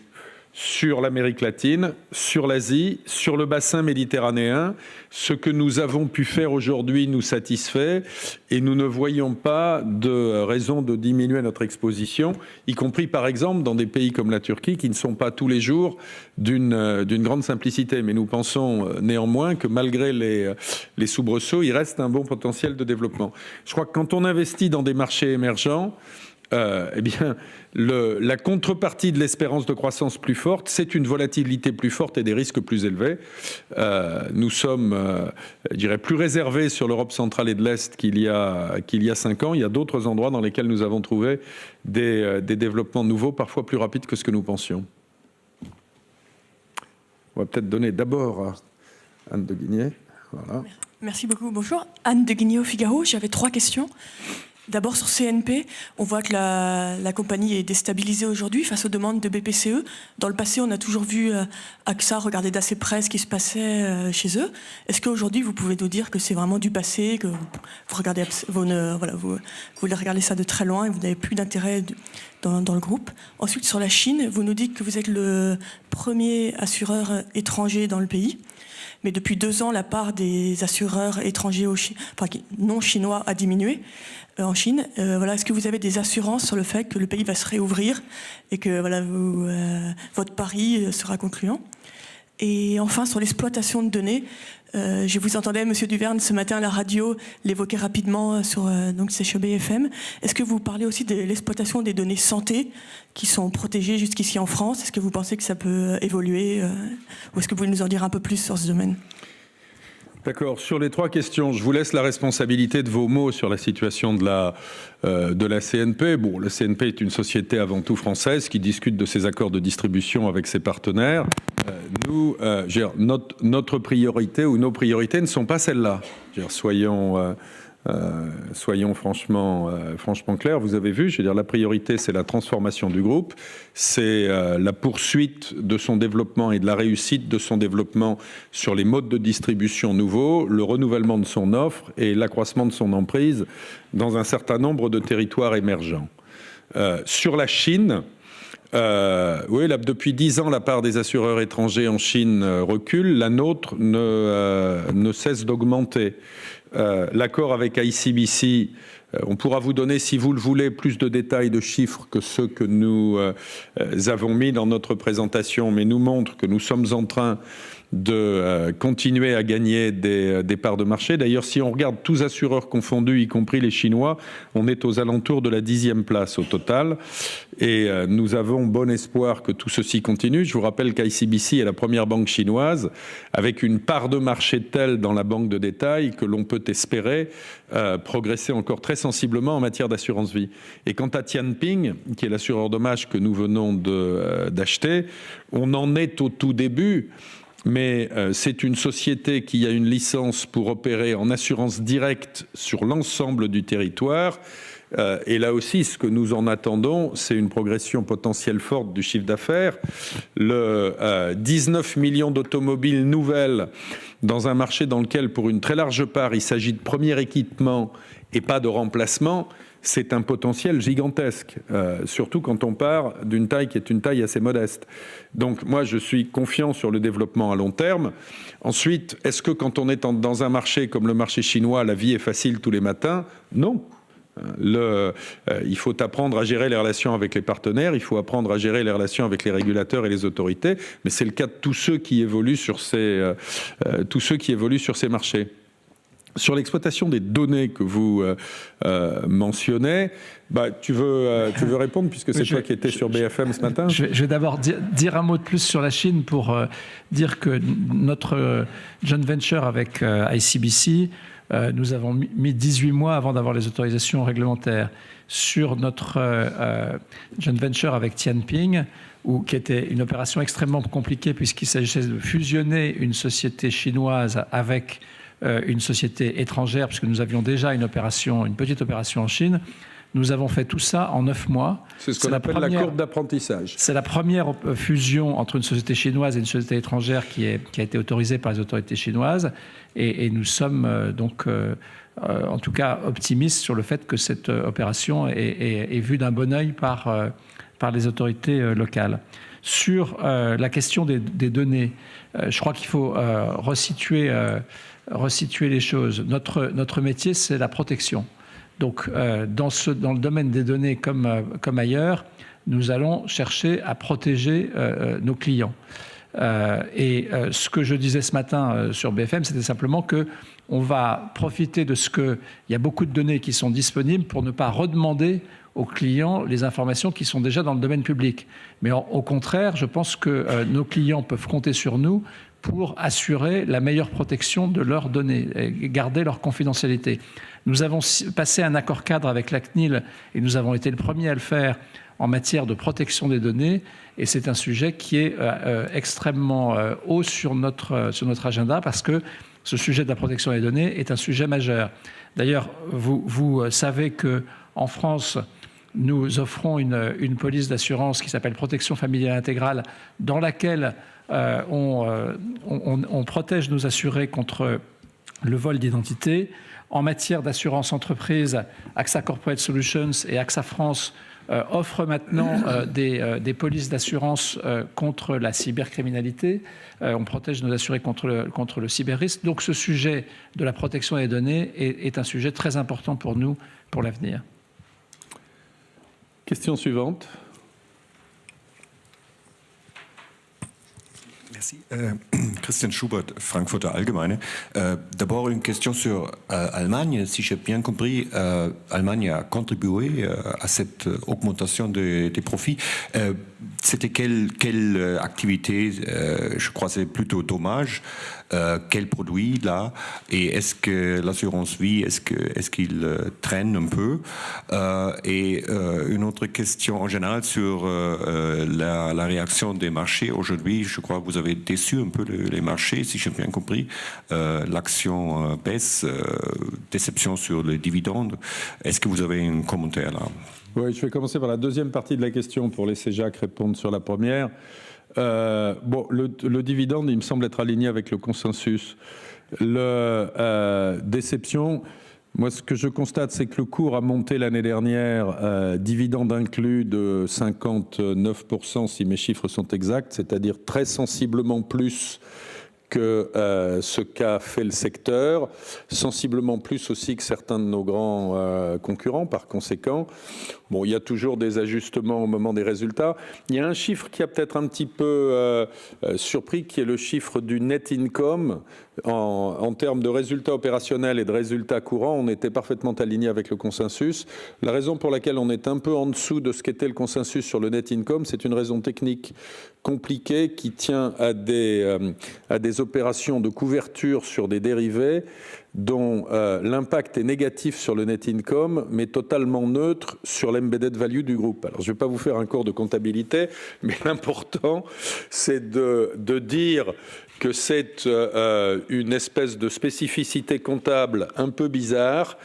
Sur l'Amérique latine, sur l'Asie, sur le bassin méditerranéen, ce que nous avons pu faire aujourd'hui nous satisfait et nous ne voyons pas de raison de diminuer notre exposition, y compris par exemple dans des pays comme la Turquie qui ne sont pas tous les jours d'une grande simplicité. Mais nous pensons néanmoins que malgré les soubresauts, il reste un bon potentiel de développement. Je crois que quand on investit dans des marchés émergents, la contrepartie de l'espérance de croissance plus forte, c'est une volatilité plus forte et des risques plus élevés. Nous sommes, je dirais, plus réservés sur l'Europe centrale et de l'Est qu'il y a 5 ans. Il y a d'autres endroits dans lesquels nous avons trouvé des développements nouveaux, parfois plus rapides que ce que nous pensions. On va peut-être donner d'abord à Anne de Guigné. Voilà. Merci beaucoup. Bonjour. Anne de Guigné au Figaro. J'avais 3 questions. D'abord sur CNP, on voit que la compagnie est déstabilisée aujourd'hui face aux demandes de BPCE. Dans le passé, on a toujours vu AXA regarder d'assez près ce qui se passait chez eux. Est-ce qu'aujourd'hui, vous pouvez nous dire que c'est vraiment du passé, que vous regardez, vous voulez regarder ça de très loin et vous n'avez plus d'intérêt dans le groupe. Ensuite, sur la Chine, vous nous dites que vous êtes le premier assureur étranger dans le pays. Mais depuis 2 ans, la part des assureurs étrangers non chinois a diminué en Chine. Est-ce que vous avez des assurances sur le fait que le pays va se réouvrir et que votre pari sera concluant? Et enfin, sur l'exploitation de données, je vous entendais, Monsieur Duverne, ce matin à la radio, l'évoquer rapidement donc c'est chez BFM. Est-ce que vous parlez aussi de l'exploitation des données santé qui sont protégées jusqu'ici en France? Est-ce que vous pensez que ça peut évoluer ou est-ce que vous pouvez nous en dire un peu plus sur ce domaine? D'accord. Sur les 3 questions, je vous laisse la responsabilité de vos mots sur la situation de la CNP. Bon, la CNP est une société avant tout française qui discute de ses accords de distribution avec ses partenaires. Notre priorité ou nos priorités ne sont pas celles-là. Soyons franchement clairs. Vous avez vu, la priorité, c'est la transformation du groupe, c'est la poursuite de son développement et de la réussite de son développement sur les modes de distribution nouveaux, le renouvellement de son offre et l'accroissement de son emprise dans un certain nombre de territoires émergents. Sur la Chine, depuis 10 ans, la part des assureurs étrangers en Chine recule, la nôtre ne cesse d'augmenter. L'accord avec ICBC, on pourra vous donner, si vous le voulez, plus de détails, de chiffres que ceux que nous avons mis dans notre présentation, mais nous montre que nous sommes en train de continuer à gagner des parts de marché. D'ailleurs, si on regarde tous assureurs confondus, y compris les Chinois, on est aux alentours de la 10e place au total. Et nous avons bon espoir que tout ceci continue. Je vous rappelle qu'ICBC est la première banque chinoise avec une part de marché telle dans la banque de détail que l'on peut espérer progresser encore très sensiblement en matière d'assurance vie. Et quant à Tianping, qui est l'assureur dommage que nous venons d'acheter, on en est au tout début. Mais c'est une société qui a une licence pour opérer en assurance directe sur l'ensemble du territoire. Et là aussi, ce que nous en attendons, c'est une progression potentielle forte du chiffre d'affaires. 19 millions d'automobiles nouvelles dans un marché dans lequel, pour une très large part, il s'agit de premier équipement et pas de remplacement. C'est un potentiel gigantesque, surtout quand on part d'une taille qui est une taille assez modeste. Donc moi, je suis confiant sur le développement à long terme. Ensuite, est-ce que quand on est dans un marché comme le marché chinois, la vie est facile tous les matins? Non. Il faut apprendre à gérer les relations avec les partenaires, il faut apprendre à gérer les relations avec les régulateurs et les autorités, mais c'est le cas de tous ceux qui évoluent sur ces marchés. Sur l'exploitation des données que vous mentionnez, tu veux répondre puisque c'est toi qui étais sur BFM ce matin. Je vais d'abord dire un mot de plus sur la Chine pour dire que notre joint venture avec ICBC, nous avons mis 18 mois avant d'avoir les autorisations réglementaires. Sur notre joint venture avec Tianping, qui était une opération extrêmement compliquée puisqu'il s'agissait de fusionner une société chinoise avec une société étrangère, puisque nous avions déjà une petite opération en Chine. Nous avons fait tout ça en 9 mois. C'est ce qu'on appelle la courbe d'apprentissage. C'est la première fusion entre une société chinoise et une société étrangère qui a été autorisée par les autorités chinoises. Et nous sommes en tout cas optimistes sur le fait que cette opération est vue d'un bon œil par les autorités locales. Sur la question des données, je crois qu'il faut resituer les choses. Notre métier, c'est la protection. Donc, dans le domaine des données comme ailleurs, nous allons chercher à protéger nos clients. Ce que je disais ce matin sur BFM, c'était simplement qu'on va profiter de il y a beaucoup de données qui sont disponibles pour ne pas redemander aux clients les informations qui sont déjà dans le domaine public. Mais au contraire, je pense que nos clients peuvent compter sur nous pour assurer la meilleure protection de leurs données et garder leur confidentialité. Nous avons passé un accord cadre avec la CNIL et nous avons été le premier à le faire en matière de protection des données, et c'est un sujet qui est extrêmement haut sur notre agenda parce que ce sujet de la protection des données est un sujet majeur. D'ailleurs, vous savez qu'en France, nous offrons une police d'assurance qui s'appelle Protection familiale intégrale, dans laquelle on protège nos assurés contre le vol d'identité. En matière d'assurance entreprise, AXA Corporate Solutions et AXA France offre maintenant des polices d'assurance contre la cybercriminalité. On protège nos assurés contre le cyberrisque. Donc ce sujet de la protection des données est un sujet très important pour nous, pour l'avenir. Question suivante. Merci. Christian Schubert, Frankfurter Allgemeine. D'abord, une question sur Allemagne. Si j'ai bien compris, Allemagne a contribué à cette augmentation des profits. C'était quelle activité? Je crois que c'est plutôt dommage. Quel produit là? Et est-ce que l'assurance vie, est-ce qu'il traîne un peu? Et une autre question en général sur la réaction des marchés aujourd'hui. Je crois que vous avez déçu un peu les marchés, si j'ai bien compris. L'action baisse, déception sur les dividendes. Est-ce que vous avez un commentaire là? Oui, je vais commencer par la deuxième partie de la question pour laisser Jacques répondre sur la première. Le dividende, il me semble être aligné avec le consensus. Déception, moi ce que je constate, c'est que le cours a monté l'année dernière, dividende inclus de 59% si mes chiffres sont exacts, c'est-à-dire très sensiblement plus que ce qu'a fait le secteur, sensiblement plus aussi que certains de nos grands concurrents. Par conséquent, bon, il y a toujours des ajustements au moment des résultats. Il y a un chiffre qui a peut-être un petit peu surpris, qui est le chiffre du net income. En termes de résultats opérationnels et de résultats courants, on était parfaitement aligné avec le consensus. La raison pour laquelle on est un peu en dessous de ce qu'était le consensus sur le net income, c'est une raison technique compliquée qui tient à des opérations de couverture sur des dérivés dont l'impact est négatif sur le net income, mais totalement neutre sur l'embedded value du groupe. Alors, je ne vais pas vous faire un cours de comptabilité, mais l'important, c'est de dire que c'est une espèce de spécificité comptable un peu bizarre,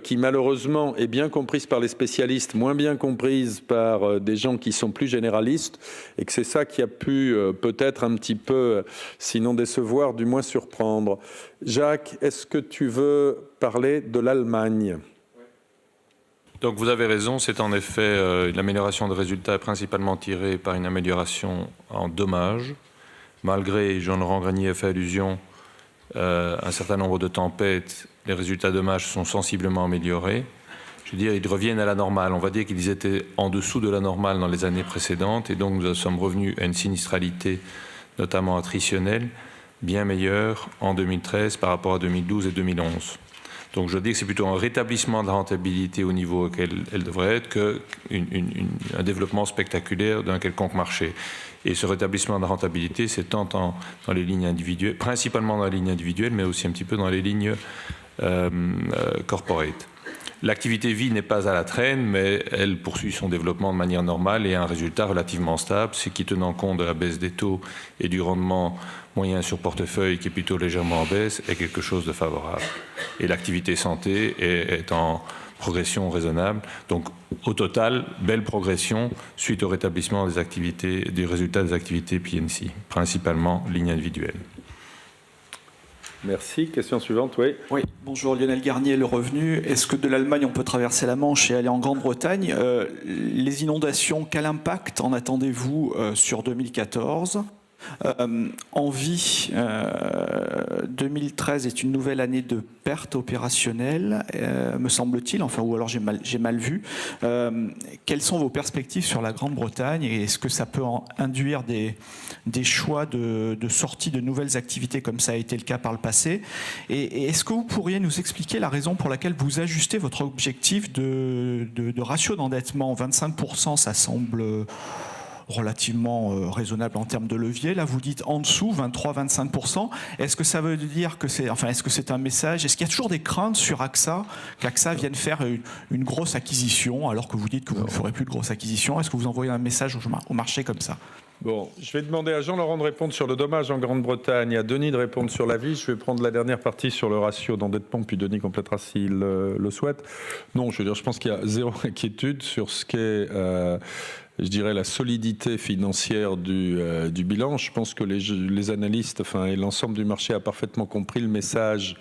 qui malheureusement est bien comprise par les spécialistes, moins bien comprise par des gens qui sont plus généralistes, et que c'est ça qui a pu peut-être un petit peu, sinon décevoir, du moins surprendre. Jacques, est-ce que tu veux parler de l'Allemagne ? Donc vous avez raison, c'est en effet l'amélioration des résultats principalement tirée par une amélioration en dommages, malgré, Jean-Laurent Granier a fait allusion, un certain nombre de tempêtes, les résultats dommages sont sensiblement améliorés. Je veux dire, ils reviennent à la normale. On va dire qu'ils étaient en dessous de la normale dans les années précédentes, et donc nous sommes revenus à une sinistralité, notamment attritionnelle, bien meilleure en 2013 par rapport à 2012 et 2011. Donc je dis que c'est plutôt un rétablissement de la rentabilité au niveau auquel elle devrait être qu'un développement spectaculaire d'un quelconque marché. Et ce rétablissement de la rentabilité, c'est tant dans les lignes individuelles, principalement dans les lignes individuelles, mais aussi un petit peu dans les lignes corporate. L'activité vie n'est pas à la traîne, mais elle poursuit son développement de manière normale et a un résultat relativement stable, ce qui, tenant compte de la baisse des taux et du rendement moyen sur portefeuille qui est plutôt légèrement en baisse, est quelque chose de favorable. Et l'activité santé est en progression raisonnable. Donc, au total, belle progression suite au rétablissement des activités, du résultat des activités P&C, principalement ligne individuelle. Merci. Question suivante, oui. Oui, bonjour, Lionel Garnier, Le Revenu. Est-ce que de l'Allemagne, on peut traverser la Manche et aller en Grande-Bretagne? Les inondations, quel impact en attendez-vous sur 2014 ? En vie, 2013 est une nouvelle année de perte opérationnelle, me semble-t-il, enfin, ou alors j'ai mal vu. Quelles sont vos perspectives sur la Grande-Bretagne et est-ce que ça peut induire des choix de sortie de nouvelles activités comme ça a été le cas par le passé? Et est-ce que vous pourriez nous expliquer la raison pour laquelle vous ajustez votre objectif de ratio d'endettement? 25%, ça semble relativement raisonnable en termes de levier. Là, vous dites en dessous, 23-25%. Est-ce que ça veut dire que est-ce que c'est un message? Est-ce qu'il y a toujours des craintes sur AXA, qu'AXA vienne faire une grosse acquisition, alors que vous dites que vous ne ferez plus de grosse acquisition? Est-ce que vous envoyez un message au marché comme ça? Bon, je vais demander à Jean-Laurent de répondre sur le dommage en Grande-Bretagne, à Denis de répondre sur la vie. Je vais prendre la dernière partie sur le ratio d'endettement, puis Denis complétera s'il le souhaite. Non, je veux dire, je pense qu'il y a zéro inquiétude sur ce qu'est je dirais, la solidité financière du bilan. Je pense que les analystes, et l'ensemble du marché a parfaitement compris le message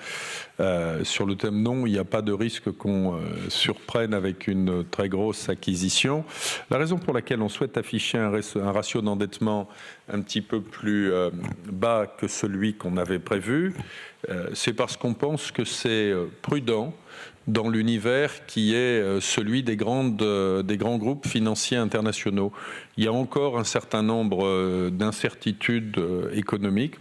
sur le thème non, il n'y a pas de risque qu'on surprenne avec une très grosse acquisition. La raison pour laquelle on souhaite afficher un ratio d'endettement un petit peu plus bas que celui qu'on avait prévu, c'est parce qu'on pense que c'est prudent dans l'univers qui est celui des grands groupes financiers internationaux. Il y a encore un certain nombre d'incertitudes économiques.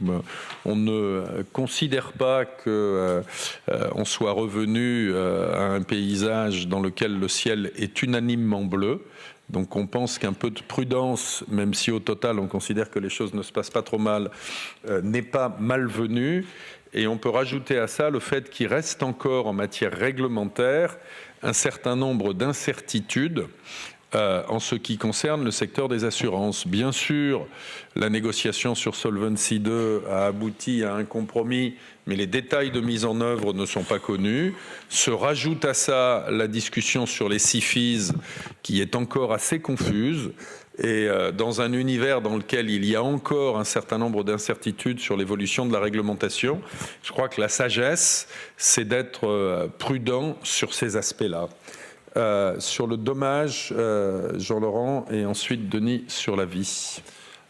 On ne considère pas qu'on soit revenu à un paysage dans lequel le ciel est unanimement bleu. Donc on pense qu'un peu de prudence, même si au total on considère que les choses ne se passent pas trop mal, n'est pas malvenue. Et on peut rajouter à ça le fait qu'il reste encore en matière réglementaire un certain nombre d'incertitudes en ce qui concerne le secteur des assurances. Bien sûr, la négociation sur Solvency II a abouti à un compromis, mais les détails de mise en œuvre ne sont pas connus. Se rajoute à ça la discussion sur les SIFIs, qui est encore assez confuse. Et dans un univers dans lequel il y a encore un certain nombre d'incertitudes sur l'évolution de la réglementation, je crois que la sagesse, c'est d'être prudent sur ces aspects-là. Sur le dommage, Jean-Laurent, et ensuite Denis sur la vie.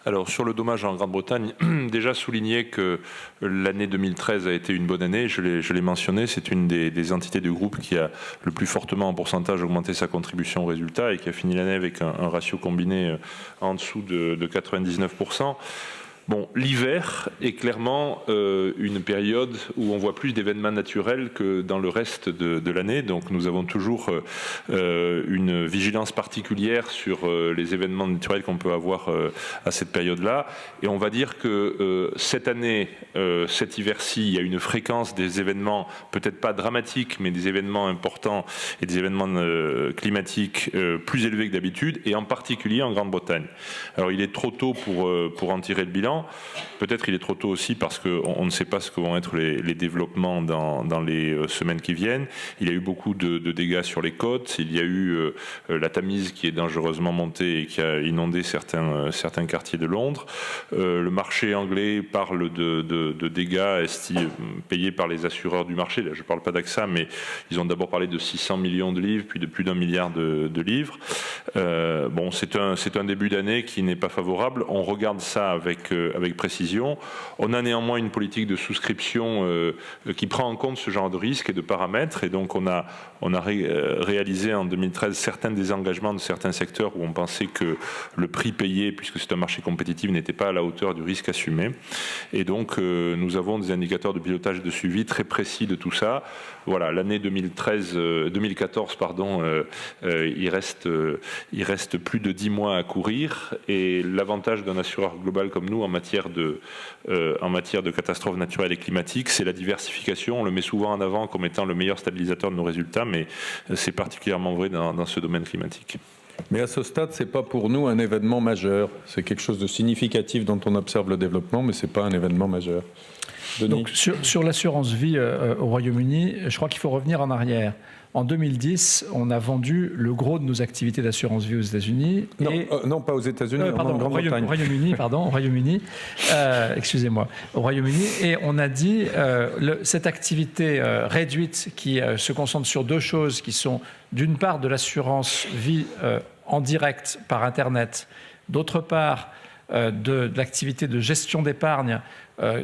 Alors sur le dommage en Grande-Bretagne, déjà souligner que l'année 2013 a été une bonne année, je l'ai mentionné, c'est une des entités du groupe qui a le plus fortement en pourcentage augmenté sa contribution au résultat et qui a fini l'année avec un ratio combiné en dessous de 99%. Bon, l'hiver est clairement une période où on voit plus d'événements naturels que dans le reste de l'année. Donc nous avons toujours une vigilance particulière sur les événements naturels qu'on peut avoir à cette période-là. Et on va dire que cette année, cet hiver-ci, il y a une fréquence des événements, peut-être pas dramatiques, mais des événements importants et des événements climatiques plus élevés que d'habitude, et en particulier en Grande-Bretagne. Alors il est trop tôt pour en tirer le bilan. Peut-être il est trop tôt aussi parce qu'on ne sait pas ce que vont être les développements dans les semaines qui viennent. Il y a eu beaucoup de dégâts sur les côtes. Il y a eu la Tamise qui est dangereusement montée et qui a inondé certains quartiers de Londres. Le marché anglais parle de dégâts payés par les assureurs du marché. Là, je ne parle pas d'AXA, mais ils ont d'abord parlé de 600 millions de livres, puis de plus d'1 milliard de livres. Bon, c'est un début d'année qui n'est pas favorable. On regarde ça avec précision. On a néanmoins une politique de souscription qui prend en compte ce genre de risques et de paramètres. Et donc, on a réalisé en 2013 certains désengagements de certains secteurs où on pensait que le prix payé, puisque c'est un marché compétitif, n'était pas à la hauteur du risque assumé. Et donc, nous avons des indicateurs de pilotage et de suivi très précis de tout ça. Voilà, l'année 2014, il reste plus de 10 mois à courir. Et l'avantage d'un assureur global comme nous en matière de catastrophes naturelles et climatiques, c'est la diversification. On le met souvent en avant comme étant le meilleur stabilisateur de nos résultats, mais c'est particulièrement vrai dans ce domaine climatique. Mais à ce stade, ce n'est pas pour nous un événement majeur. C'est quelque chose de significatif dont on observe le développement, mais ce n'est pas un événement majeur. Denis. Donc, sur l'assurance vie au Royaume-Uni, je crois qu'il faut revenir en arrière. En 2010, on a vendu le gros de nos activités d'assurance vie aux États-Unis. Non, pas aux États-Unis, pardon, en Grande-Bretagne. Au Royaume-Uni, excusez-moi, au Royaume-Uni. Et on a dit, cette activité réduite qui se concentre sur deux choses qui sont, d'une part, de l'assurance vie en direct par Internet, d'autre part, de l'activité de gestion d'épargne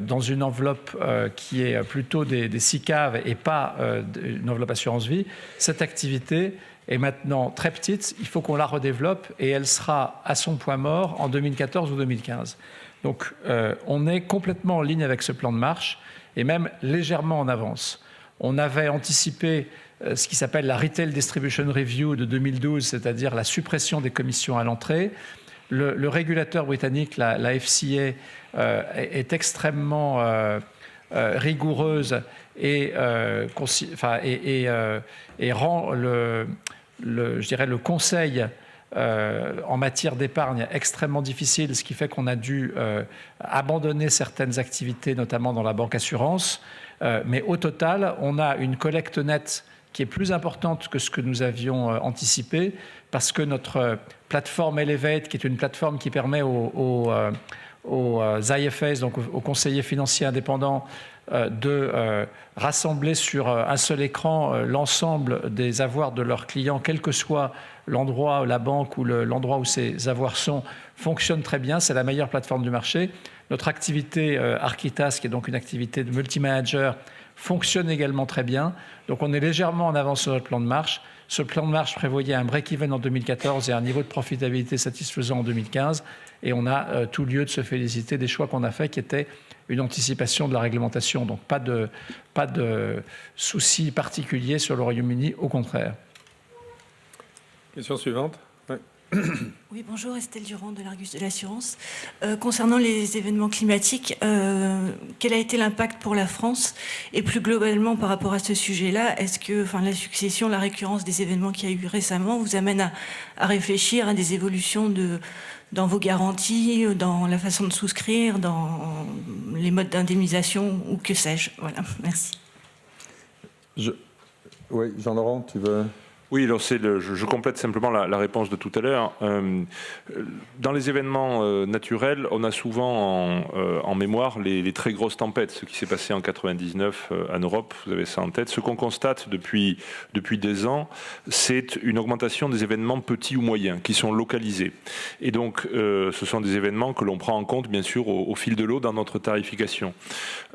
dans une enveloppe qui est plutôt des SICAV et pas une enveloppe assurance vie. Cette activité est maintenant très petite, il faut qu'on la redéveloppe et elle sera à son point mort en 2014 ou 2015. Donc on est complètement en ligne avec ce plan de marche et même légèrement en avance. On avait anticipé ce qui s'appelle la Retail Distribution Review de 2012, c'est-à-dire la suppression des commissions à l'entrée. Le régulateur britannique, la FCA, est extrêmement rigoureuse et rend le conseil en matière d'épargne extrêmement difficile, ce qui fait qu'on a dû abandonner certaines activités, notamment dans la banque assurance. Mais au total, on a une collecte nette qui est plus importante que ce que nous avions anticipé, parce que notre plateforme Elevate, qui est une plateforme qui permet aux IFAs, donc aux conseillers financiers indépendants, de rassembler sur un seul écran l'ensemble des avoirs de leurs clients, quel que soit l'endroit, la banque ou l'endroit où ces avoirs sont, fonctionne très bien. C'est la meilleure plateforme du marché. Notre activité Architas, qui est donc une activité de multi-manager, fonctionne également très bien. Donc on est légèrement en avance sur notre plan de marche. Ce plan de marche prévoyait un break-even en 2014 et un niveau de profitabilité satisfaisant en 2015. Et on a tout lieu de se féliciter des choix qu'on a faits, qui étaient une anticipation de la réglementation. Donc pas de souci particulier sur le Royaume-Uni, au contraire. Question suivante. Ouais. Oui, bonjour, Estelle Durand de l'Argus de l'Assurance. Concernant les événements climatiques, quel a été l'impact pour la France? Et plus globalement, par rapport à ce sujet-là, est-ce que la succession, la récurrence des événements qu'il y a eu récemment vous amène à réfléchir à des évolutions dans vos garanties, dans la façon de souscrire, dans les modes d'indemnisation ou que sais-je? Voilà, merci. Oui, Jean-Laurent, tu veux... Oui, alors je complète simplement la réponse de tout à l'heure. Dans les événements naturels, on a souvent en mémoire les très grosses tempêtes, ce qui s'est passé en 99 en Europe, vous avez ça en tête. Ce qu'on constate depuis des ans, c'est une augmentation des événements petits ou moyens, qui sont localisés. Et donc, ce sont des événements que l'on prend en compte, bien sûr, au fil de l'eau dans notre tarification.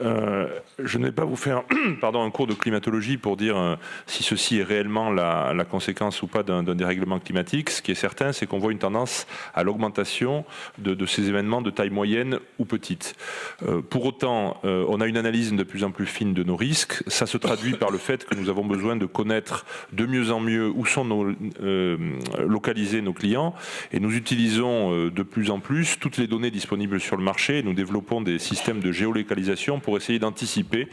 Je ne vais pas vous faire un cours de climatologie pour dire si ceci est réellement la conséquence ou pas d'un dérèglement climatique. Ce qui est certain, c'est qu'on voit une tendance à l'augmentation de ces événements de taille moyenne ou petite. Pour autant, on a une analyse de plus en plus fine de nos risques. Ça se traduit par le fait que nous avons besoin de connaître de mieux en mieux où sont localisés nos clients, et nous utilisons de plus en plus toutes les données disponibles sur le marché. Nous développons des systèmes de géolocalisation pour essayer d'anticiper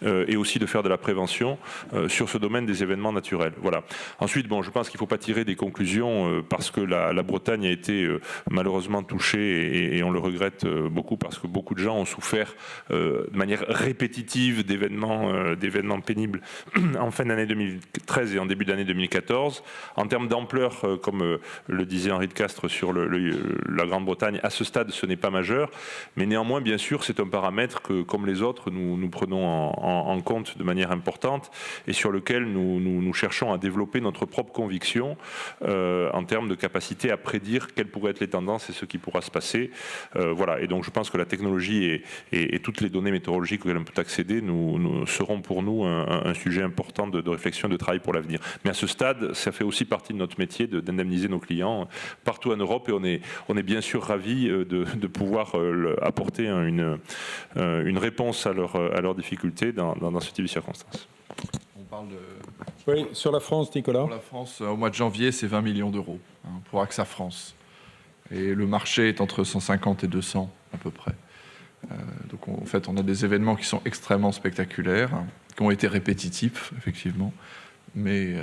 et aussi de faire de la prévention sur ce domaine des événements naturels. Voilà. Ensuite, je pense qu'il ne faut pas tirer des conclusions parce que la Bretagne a été malheureusement touchée et on le regrette beaucoup parce que beaucoup de gens ont souffert de manière répétitive d'événements pénibles en fin d'année 2013 et en début d'année 2014. En termes d'ampleur, comme le disait Henri de Castres sur la Grande-Bretagne, à ce stade, ce n'est pas majeur, mais néanmoins, bien sûr, c'est un paramètre que, comme les autres, nous prenons en compte de manière importante et sur lequel nous cherchons à développer notre propre conviction en termes de capacité à prédire quelles pourraient être les tendances et ce qui pourra se passer. Voilà. Et donc je pense que la technologie et toutes les données météorologiques auxquelles on peut accéder seront pour nous un sujet important de réflexion et de travail pour l'avenir. Mais à ce stade, ça fait aussi partie de notre métier d'indemniser nos clients partout en Europe, et on est bien sûr ravis de pouvoir apporter une réponse à leurs difficultés dans ce type de circonstances. On parle de... Oui, sur la France, Nicolas. Pour la France, au mois de janvier, c'est 20 millions d'euros pour AXA France. Et le marché est entre 150 et 200 à peu près. Donc en fait, on a des événements qui sont extrêmement spectaculaires, qui ont été répétitifs, effectivement, mais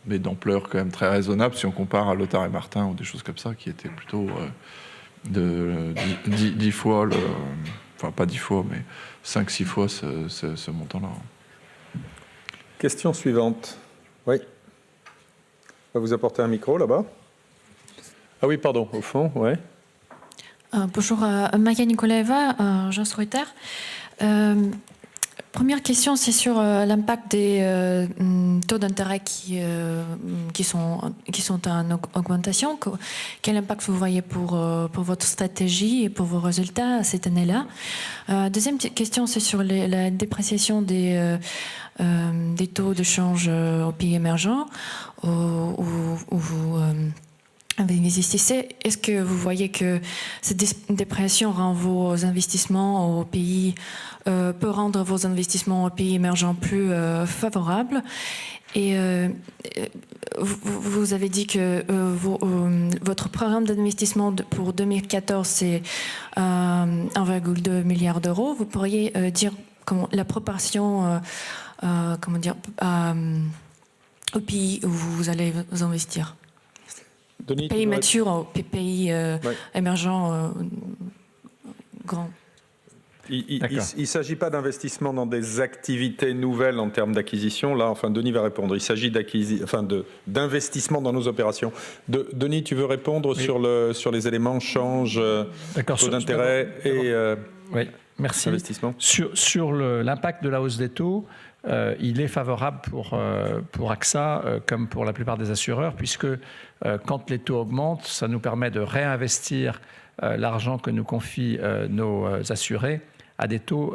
d'ampleur quand même très raisonnable si on compare à Lothar et Martin ou des choses comme ça, qui étaient plutôt de 10 fois, enfin pas 10 fois, mais 5-6 fois ce montant-là. Question suivante. Oui. On va vous apporter un micro là-bas. Ah oui, pardon, au fond, oui. Bonjour, Maya Nikolaeva, Agence Reuters. Première question, c'est sur l'impact des taux d'intérêt qui sont en augmentation. Quel impact vous voyez pour votre stratégie et pour vos résultats cette année-là? Deuxième question, c'est sur la dépréciation des taux de change aux pays émergents où vous investissez. Est-ce que vous voyez que cette dépréciation rend vos investissements aux pays peut rendre vos investissements aux pays émergents plus favorables? Et vous avez dit que votre programme d'investissement pour 2014 c'est 1,2 milliard d'euros. Vous pourriez dire la proportion au pays où vous allez vous investir? Denis, pays matures, pays émergents, grands. Il ne s'agit pas d'investissement dans des activités nouvelles en termes d'acquisition. Là, enfin, Denis va répondre. Il s'agit d'investissement dans nos opérations. Denis, tu veux répondre sur les éléments change, taux d'intérêt et oui, merci. Investissement. Sur l'impact de la hausse des taux, il est favorable pour AXA comme pour la plupart des assureurs, puisque quand les taux augmentent, ça nous permet de réinvestir l'argent que nous confient nos assurés à des taux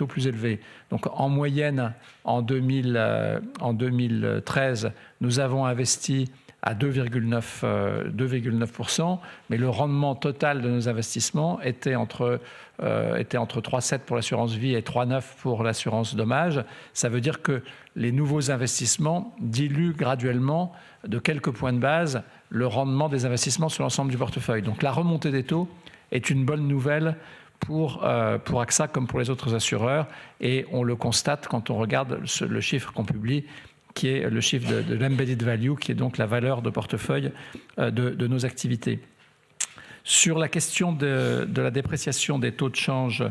plus élevés. Donc en moyenne, en 2013, nous avons investi à 2,9%, mais le rendement total de nos investissements était entre 3,7 pour l'assurance vie et 3,9 pour l'assurance dommage. Ça veut dire que les nouveaux investissements diluent graduellement de quelques points de base le rendement des investissements sur l'ensemble du portefeuille. Donc la remontée des taux est une bonne nouvelle pour AXA comme pour les autres assureurs, et on le constate quand on regarde le chiffre qu'on publie, qui est le chiffre de l'embedded value, qui est donc la valeur de portefeuille de nos activités. Sur la question de la dépréciation des taux de change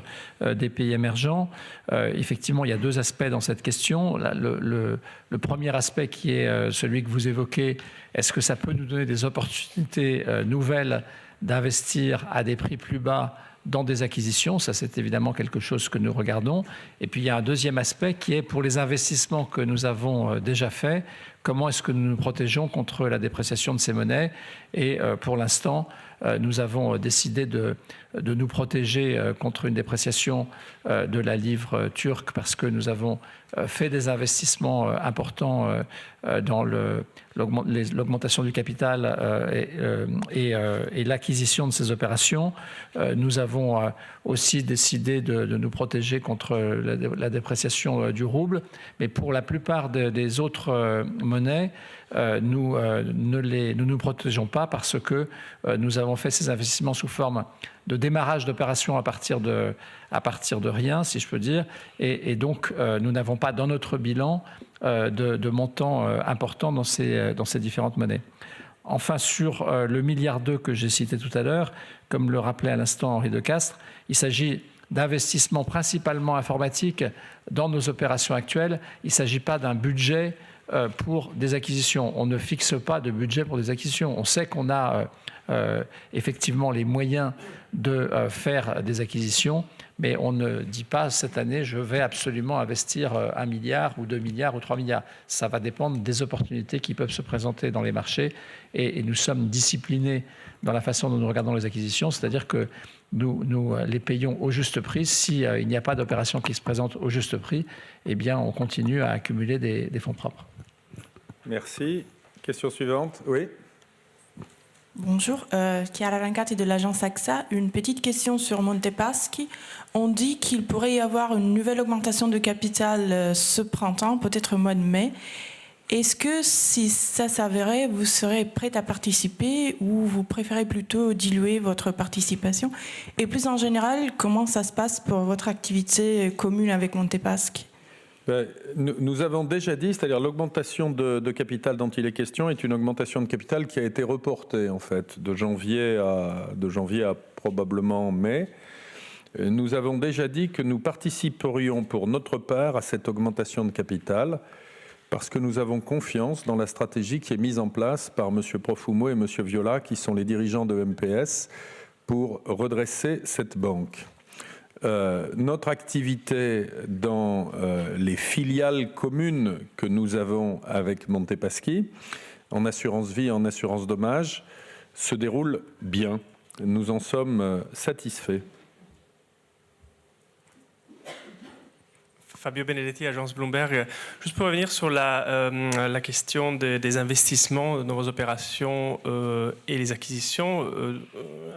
des pays émergents, effectivement, il y a deux aspects dans cette question. Le premier aspect qui est celui que vous évoquez, est-ce que ça peut nous donner des opportunités nouvelles d'investir à des prix plus bas dans des acquisitions? Ça, c'est évidemment quelque chose que nous regardons. Et puis, il y a un deuxième aspect qui est pour les investissements que nous avons déjà faits, comment est-ce que nous nous protégeons contre la dépréciation de ces monnaies? Et pour l'instant, nous avons décidé de nous protéger contre une dépréciation de la livre turque, parce que nous avons fait des investissements importants dans l'augmentation du capital et l'acquisition de ces opérations. Nous avons aussi décidé de nous protéger contre la dépréciation du rouble, mais pour la plupart des autres monnaies, nous ne nous protégeons pas, parce que nous avons fait ces investissements sous forme de démarrage d'opérations à partir de rien, si je peux dire, et donc nous n'avons pas dans notre bilan de montants importants dans ces différentes monnaies. Enfin, sur le milliard que j'ai cité tout à l'heure, comme le rappelait à l'instant Henri Decastre, il s'agit d'investissements principalement informatiques dans nos opérations actuelles. Il ne s'agit pas d'un budget pour des acquisitions. On ne fixe pas de budget pour des acquisitions. On sait qu'on a effectivement les moyens de faire des acquisitions, mais on ne dit pas cette année je vais absolument investir 1 milliard ou 2 milliards ou 3 milliards. Ça va dépendre des opportunités qui peuvent se présenter dans les marchés, et nous sommes disciplinés dans la façon dont nous regardons les acquisitions, c'est-à-dire que nous les payons au juste prix. Si il n'y a pas d'opération qui se présente au juste prix, eh bien on continue à accumuler des fonds propres. Merci. Question suivante. Oui. Bonjour, Chiara Rancati de l'agence AXA. Une petite question sur Monte Paschi. On dit qu'il pourrait y avoir une nouvelle augmentation de capital ce printemps, peut-être au mois de mai. Est-ce que si ça s'avérait, vous serez prête à participer, ou vous préférez plutôt diluer votre participation? Et plus en général, comment ça se passe pour votre activité commune avec Monte Paschi? Nous avons déjà dit, c'est-à-dire l'augmentation de capital dont il est question est une augmentation de capital qui a été reportée en fait de janvier à probablement mai. Nous avons déjà dit que nous participerions pour notre part à cette augmentation de capital, parce que nous avons confiance dans la stratégie qui est mise en place par M. Profumo et M. Viola, qui sont les dirigeants de MPS, pour redresser cette banque. Notre activité dans les filiales communes que nous avons avec Monte Paschi, en assurance vie et en assurance dommage, se déroule bien. Nous en sommes satisfaits. Fabio Benedetti, agence Bloomberg. Juste pour revenir sur la question des investissements dans vos opérations et les acquisitions,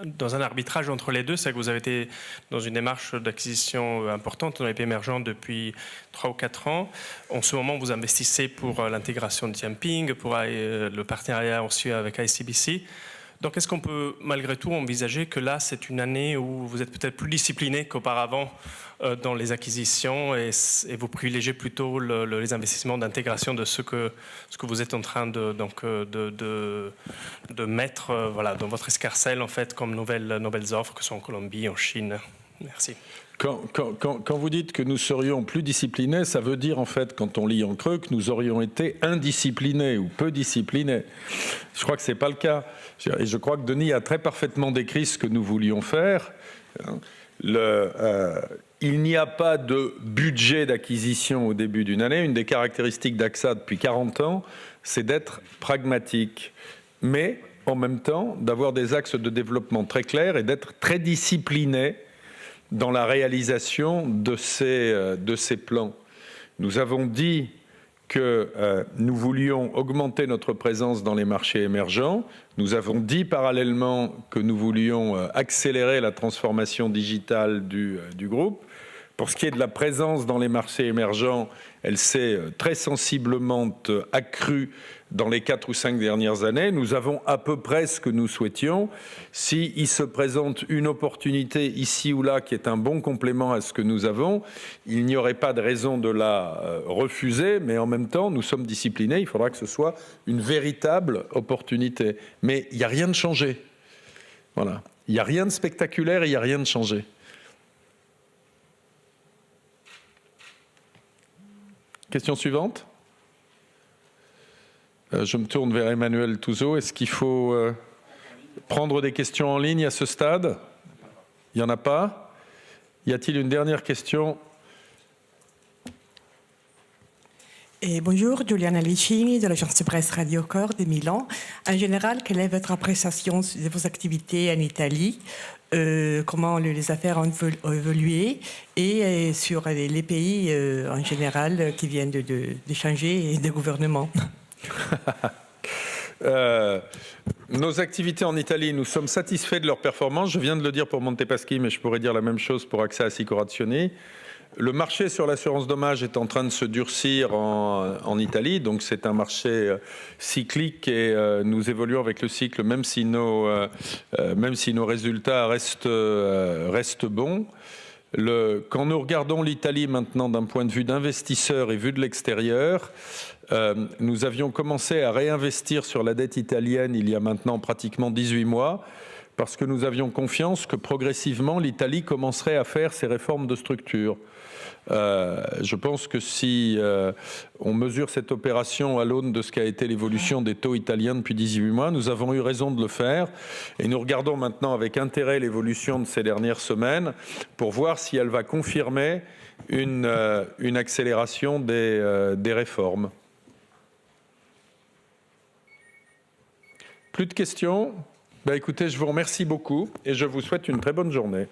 dans un arbitrage entre les deux, c'est que vous avez été dans une démarche d'acquisition importante dans les pays émergents depuis 3 ou 4 ans. En ce moment, vous investissez pour l'intégration de Tianping, pour le partenariat aussi avec ICBC. Donc, est-ce qu'on peut malgré tout envisager que là, c'est une année où vous êtes peut-être plus discipliné qu'auparavant dans les acquisitions, et vous privilégiez plutôt les investissements d'intégration de ce que vous êtes en train de mettre dans votre escarcelle en fait, comme nouvelles offres, que ce soit en Colombie, en Chine? Merci. Quand vous dites que nous serions plus disciplinés, ça veut dire en fait, quand on lit en creux, que nous aurions été indisciplinés ou peu disciplinés. Je crois que ce n'est pas le cas. Et je crois que Denis a très parfaitement décrit ce que nous voulions faire. Il n'y a pas de budget d'acquisition au début d'une année. Une des caractéristiques d'AXA depuis 40 ans, c'est d'être pragmatique. Mais en même temps, d'avoir des axes de développement très clairs et d'être très discipliné dans la réalisation de ces plans. Nous avons dit que nous voulions augmenter notre présence dans les marchés émergents. Nous avons dit parallèlement que nous voulions accélérer la transformation digitale du groupe. Pour ce qui est de la présence dans les marchés émergents, elle s'est très sensiblement accrue dans les 4 ou 5 dernières années. Nous avons à peu près ce que nous souhaitions. S'il se présente une opportunité ici ou là qui est un bon complément à ce que nous avons, il n'y aurait pas de raison de la refuser, mais en même temps, nous sommes disciplinés. Il faudra que ce soit une véritable opportunité. Mais il n'y a rien de changé. Voilà. Il n'y a rien de spectaculaire et il n'y a rien de changé. Question suivante. Je me tourne vers Emmanuel Touzeau. Est-ce qu'il faut prendre des questions en ligne à ce stade? Il n'y en a pas. Y a-t-il une dernière question? Et bonjour, Giuliana Licini de l'agence de presse Radio Corps de Milan. En général, quelle est votre appréciation de vos activités en Italie? Comment les affaires ont évolué et sur les pays en général qui viennent de changer de gouvernement? Nos activités en Italie, nous sommes satisfaits de leur performance. Je viens de le dire pour Montepaschi, mais je pourrais dire la même chose pour AXA Assicurazioni. Le marché sur l'assurance dommage est en train de se durcir en Italie, donc c'est un marché cyclique et nous évoluons avec le cycle, même si nos résultats restent bons. Quand nous regardons l'Italie maintenant d'un point de vue d'investisseur et vu de l'extérieur, nous avions commencé à réinvestir sur la dette italienne il y a maintenant pratiquement 18 mois, parce que nous avions confiance que progressivement l'Italie commencerait à faire ses réformes de structure. Je pense que si on mesure cette opération à l'aune de ce qu'a été l'évolution des taux italiens depuis 18 mois, nous avons eu raison de le faire et nous regardons maintenant avec intérêt l'évolution de ces dernières semaines pour voir si elle va confirmer une accélération des réformes. Plus de questions? Écoutez, je vous remercie beaucoup et je vous souhaite une très bonne journée.